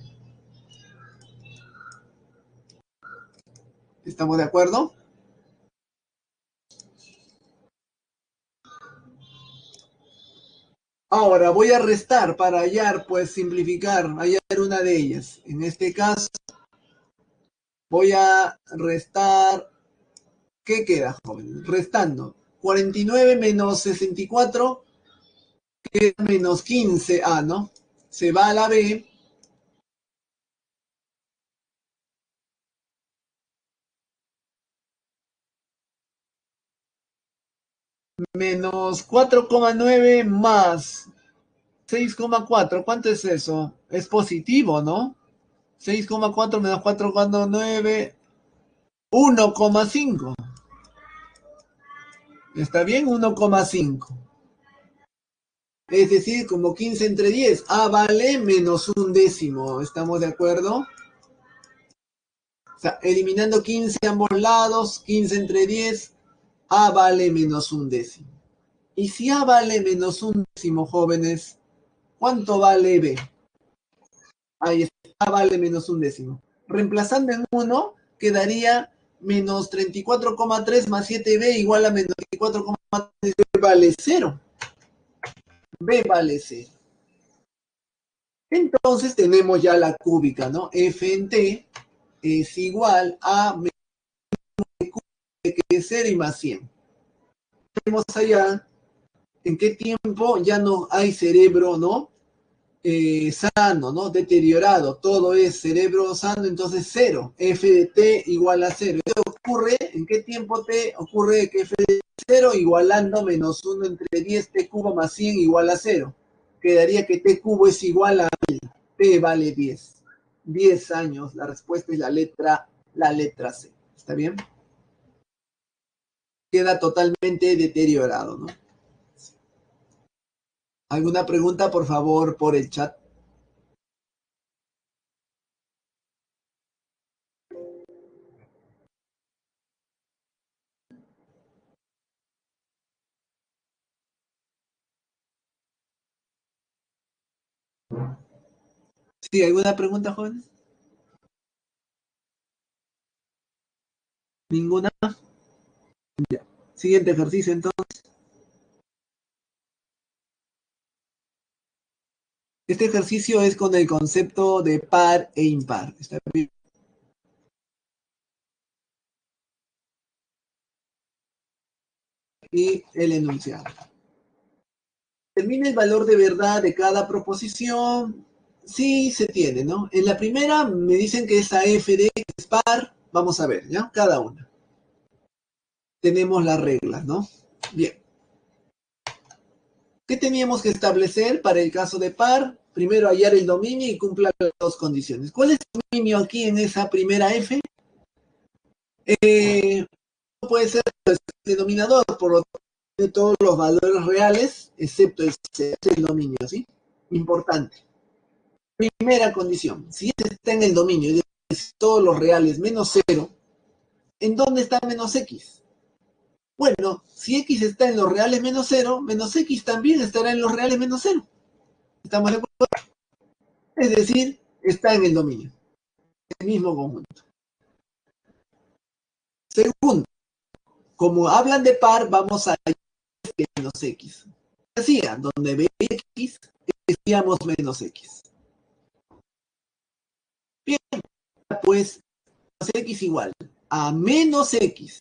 ¿Estamos de acuerdo? Ahora voy a restar para hallar, pues simplificar, hallar una de ellas. En este caso, voy a restar. ¿Qué queda, joven? Restando. 49 menos 64 queda menos 15A, ¿no? Se va a la B. Menos 4,9 más 6,4. ¿Cuánto es eso? Es positivo, ¿no? 6,4 menos 4,9. 1,5. ¿Está bien? 1,5. Es decir, como 15 entre 10. A vale menos un décimo. ¿Estamos de acuerdo? O sea, eliminando 15 a ambos lados, 15 entre 10, A vale menos un décimo. Y si A vale menos un décimo, jóvenes, ¿cuánto vale B? Ahí está, A vale menos un décimo. Reemplazando en 1, quedaría menos 34,3 más 7B igual a menos 34,3. B vale 0. B vale 0. Entonces tenemos ya la cúbica, ¿no? F en T es igual a menos que es 0 y más 100. Tenemos allá en qué tiempo ya no hay cerebro, ¿no? Sano, ¿no? Deteriorado, todo es cerebro sano, entonces 0, f de t igual a 0. ¿Qué ocurre? ¿En qué tiempo t ocurre que f de 0 igualando menos 1 entre 10, t cubo más 100 igual a 0? Quedaría que t cubo es igual a 1000, t vale 10. 10 años, la respuesta es la letra C. ¿Está bien? Queda totalmente deteriorado, ¿no? ¿Alguna pregunta, por favor, por el chat? ¿Sí? ¿Alguna pregunta, jóvenes? ¿Ninguna? Ya. Siguiente ejercicio, entonces. Este ejercicio es con el concepto de par e impar. ¿Está bien? Y el enunciado. Determina el valor de verdad de cada proposición. Sí, se tiene, ¿no? En la primera me dicen que esa f de x es par. Vamos a ver, ¿ya? Cada una. Tenemos las reglas, ¿no? Bien. ¿Qué teníamos que establecer para el caso de par? Primero hallar el dominio y cumpla las dos condiciones. ¿Cuál es el dominio aquí en esa primera f? No puede ser el denominador, por lo tanto, tiene todos los valores reales, excepto el dominio, ¿sí? Importante. Primera condición, si está en el dominio, es decir, todos los reales menos cero, ¿en dónde está menos x? Bueno, si x está en los reales menos cero, menos x también estará en los reales menos cero. ¿Estamos de acuerdo? Es decir, está en el dominio, el mismo conjunto. Segundo, como hablan de par, vamos a menos x. Decía, donde ve x, decíamos menos x. Bien, pues menos x igual a menos x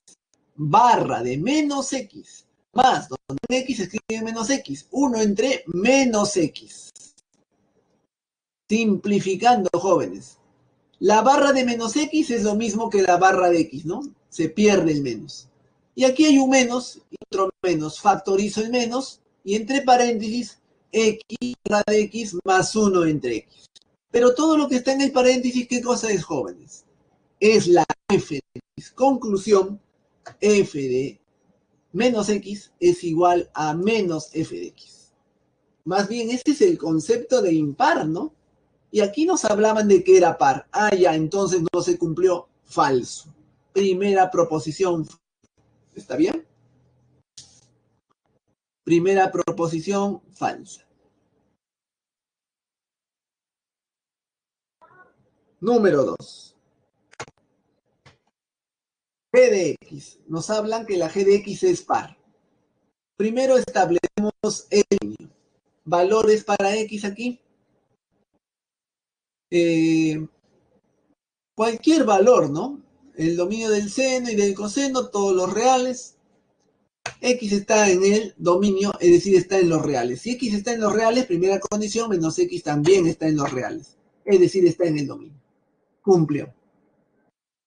barra de menos x más donde x escribe menos x, 1 entre menos x. Simplificando, jóvenes. La barra de menos x es lo mismo que la barra de x, ¿no? Se pierde el menos. Y aquí hay un menos y otro menos. Factorizo el menos y entre paréntesis x barra de x más 1 entre x. Pero todo lo que está en el paréntesis, ¿qué cosa es, jóvenes? Es la f de x. Conclusión, f de menos x es igual a menos f de x. Más bien, este es el concepto de impar, ¿no? Y aquí nos hablaban de que era par. Ah, ya, entonces no se cumplió. Falso. Primera proposición. ¿Está bien? Primera proposición falsa. Número 2. G de X. Nos hablan que la G de X es par. Primero establecemos el dominio. Valores para X aquí. Cualquier valor, ¿no? El dominio del seno y del coseno, todos los reales. X está en el dominio, es decir, está en los reales. Si X está en los reales, primera condición, menos X también está en los reales. Es decir, está en el dominio. Cumplió.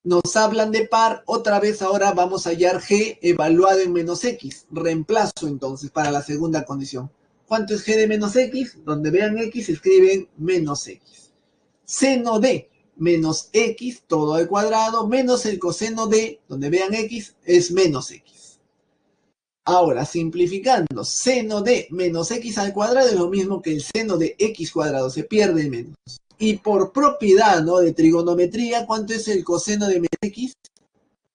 Nos hablan de par, otra vez ahora vamos a hallar G evaluado en menos X. Reemplazo entonces para la segunda condición. ¿Cuánto es G de menos X? Donde vean X escriben menos X. Seno de menos X, todo al cuadrado, menos el coseno de, donde vean X, es menos X. Ahora, simplificando, seno de menos X al cuadrado es lo mismo que el seno de X cuadrado, se pierde el menos. Y por propiedad, ¿no?, de trigonometría, ¿cuánto es el coseno de menos X?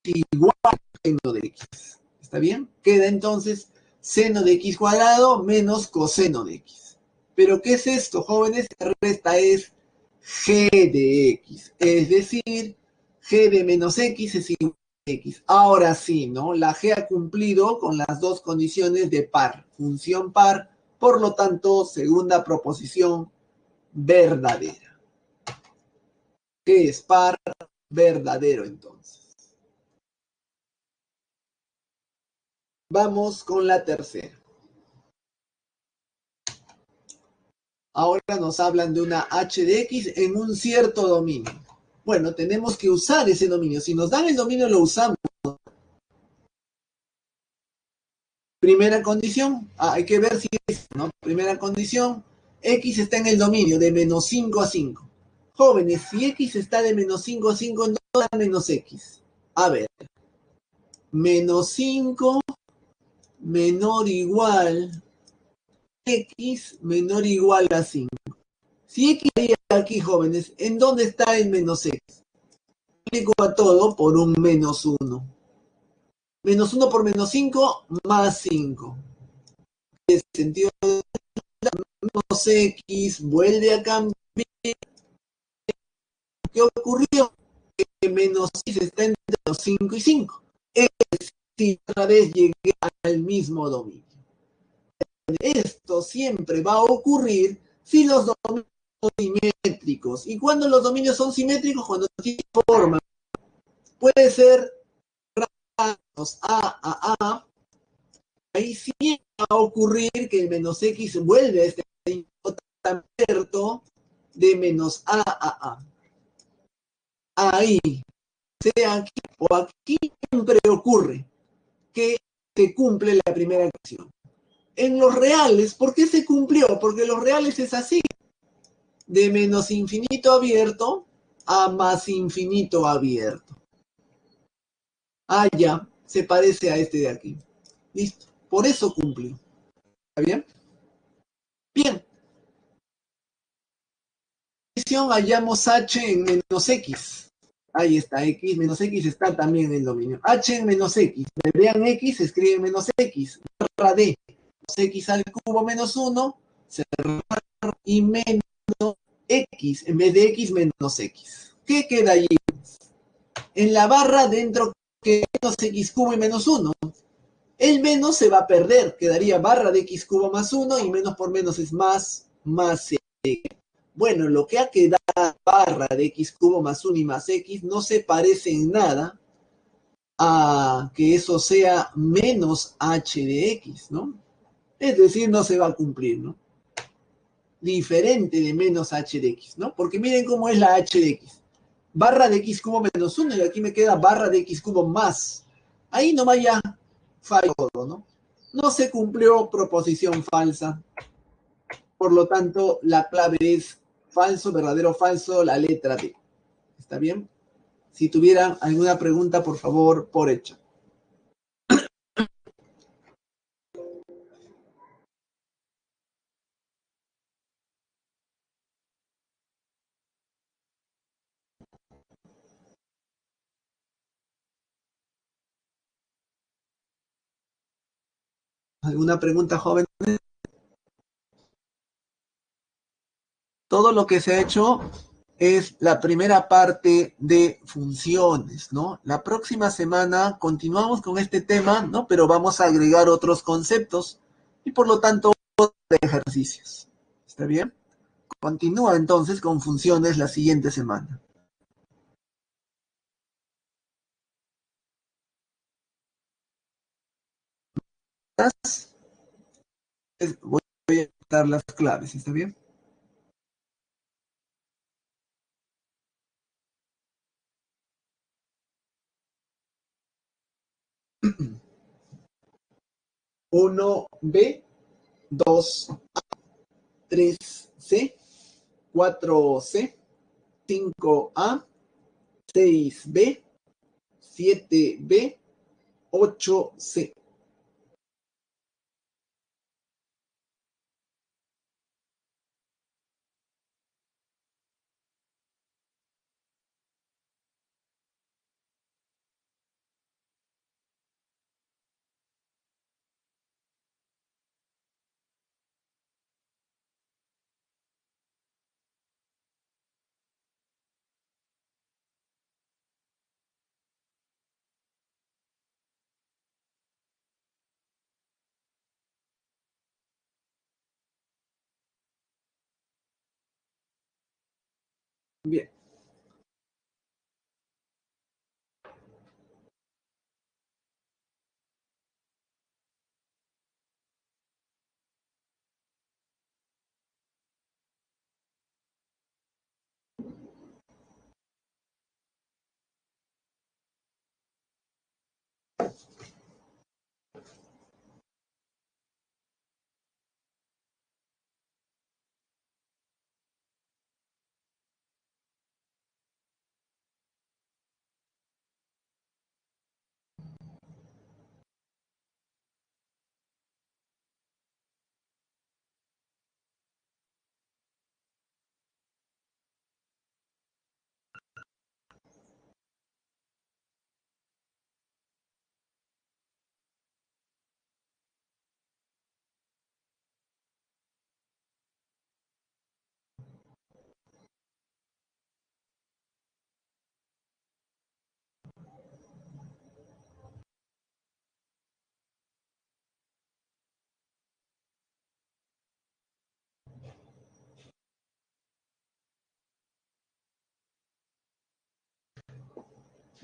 Igual al seno de X. ¿Está bien? Queda entonces seno de X cuadrado menos coseno de X. ¿Pero qué es esto, jóvenes? La respuesta es G de X. Es decir, G de menos X es igual a X. Ahora sí, ¿no? La G ha cumplido con las dos condiciones de par. Función par, por lo tanto, segunda proposición verdadera. ¿Qué es par verdadero entonces? Vamos con la tercera. Ahora nos hablan de una h de x en un cierto dominio. Bueno, tenemos que usar ese dominio. Si nos dan el dominio, lo usamos. Primera condición, hay que ver si es, ¿no? Primera condición, x está en el dominio de menos 5 a 5. Jóvenes, si x está de menos 5 a 5, ¿en dónde da menos x? A ver, menos 5 menor o igual x menor o igual a 5. Si x estaría aquí, jóvenes, ¿en dónde está el menos x? Aplico a todo por un menos 1. Menos 1 por menos 5, más 5. En sentido de menos x vuelve a cambiar. ¿Qué ocurrió? Que menos x está entre los 5 y 5. Es decir, otra vez llegué al mismo dominio. Esto siempre va a ocurrir si los dominios son simétricos. ¿Y cuando los dominios son simétricos? Cuando tienen forma. Puede ser radios a, ahí sí va a ocurrir que el menos x vuelve a este tan abierto de menos a. Ahí, sea aquí o aquí, siempre ocurre que se cumple la primera condición. En los reales, ¿por qué se cumplió? Porque los reales es así, de menos infinito abierto a más infinito abierto. Ah, ya, se parece a este de aquí. Listo, por eso cumplió. ¿Está bien? Bien. Hallamos h en menos x. Ahí está, x menos x está también en el dominio. H en menos x. Vean x, escriben menos x. Barra de menos x al cubo menos 1, cerrar y menos x. En vez de x, menos x. ¿Qué queda allí? En la barra dentro que menos x cubo y menos 1. El menos se va a perder. Quedaría barra de x cubo más 1 y menos por menos es más x. Bueno, lo que ha quedado barra de x cubo más 1 y más x no se parece en nada a que eso sea menos h de x, ¿no? Es decir, no se va a cumplir, ¿no? Diferente de menos h de x, ¿no? Porque miren cómo es la h de x. Barra de x cubo menos 1 y aquí me queda barra de x cubo más. Ahí nomás ya falló todo, ¿no? No se cumplió proposición falsa. Por lo tanto, la clave es falso, verdadero, falso, la letra D. ¿Está bien? Si tuvieran alguna pregunta, por favor, por hecho. ¿Alguna pregunta, joven? Todo lo que se ha hecho es la primera parte de funciones, ¿no? La próxima semana continuamos con este tema, ¿no? Pero vamos a agregar otros conceptos y por lo tanto de ejercicios. ¿Está bien? Continúa entonces con funciones la siguiente semana. Voy a dar las claves, ¿está bien? Uno b 2 3 c 4 c 5 a 6 b 7 b 8 c. Bien.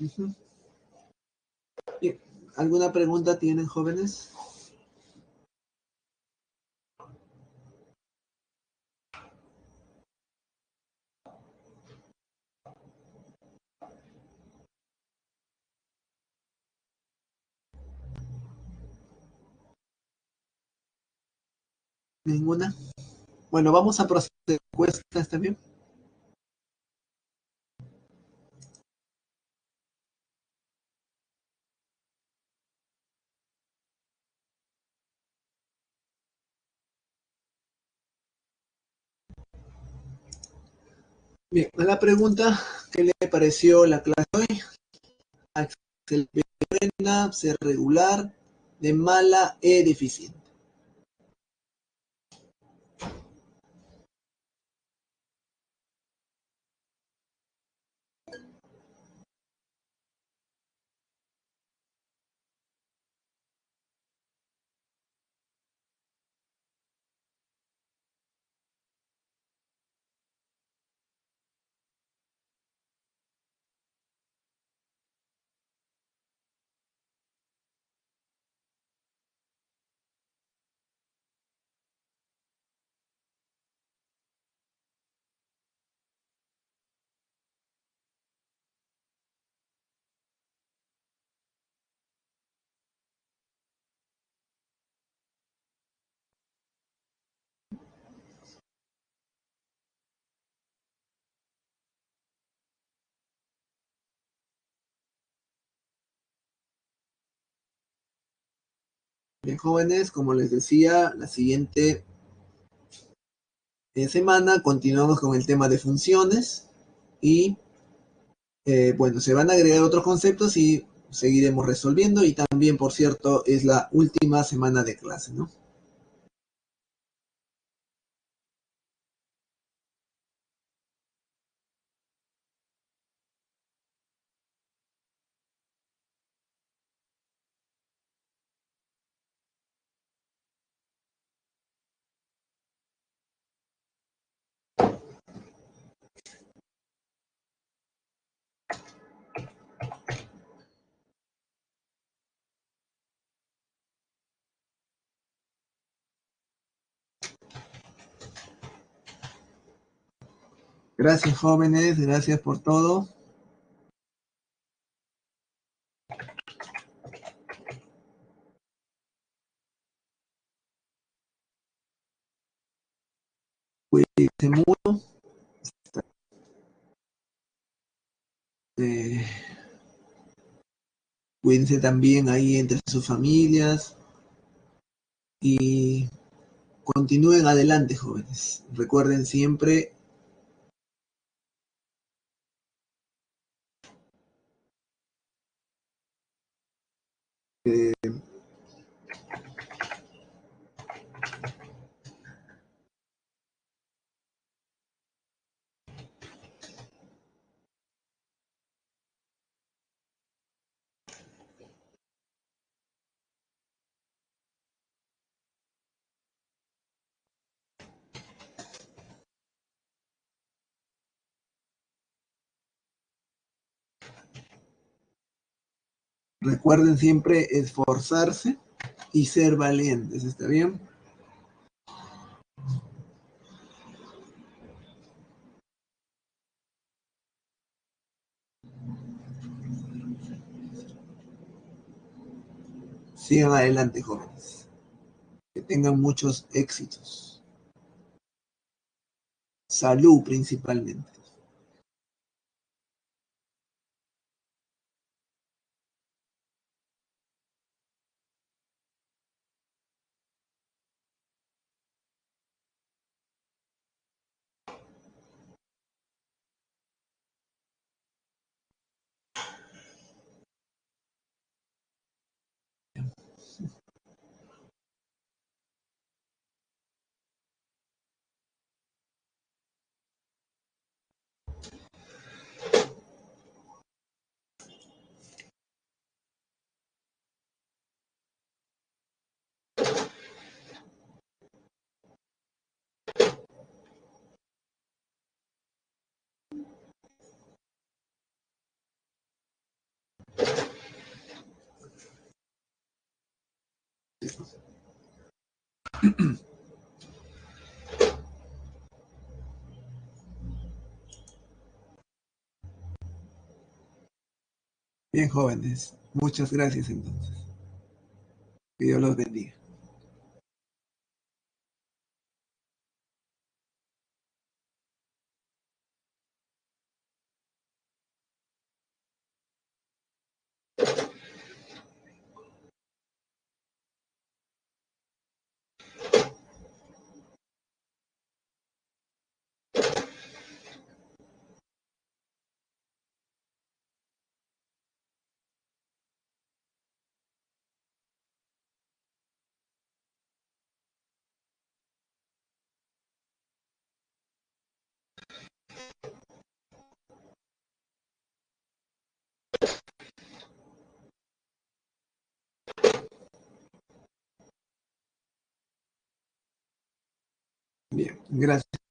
Uh-huh. Bien. ¿Alguna pregunta tienen, jóvenes? ¿Ninguna? Bueno, vamos a proceder con la encuesta, ¿está bien? Bien, a la pregunta, ¿qué le pareció la clase de hoy? Excelente, buena, ser regular, de mala e deficiente. Bien, jóvenes, como les decía, la siguiente semana continuamos con el tema de funciones y bueno, se van a agregar otros conceptos y seguiremos resolviendo y también, por cierto, es la última semana de clase, ¿no? Gracias, jóvenes, gracias por todo. Cuídense mucho. Eh, Cuídense también ahí entre sus familias y continúen adelante, jóvenes. Recuerden siempre recuerden siempre esforzarse y ser valientes, ¿está bien? Sigan adelante, jóvenes. Que tengan muchos éxitos. Salud principalmente. Bien, jóvenes. Muchas gracias entonces. Que Dios los bendiga. Bien, gracias.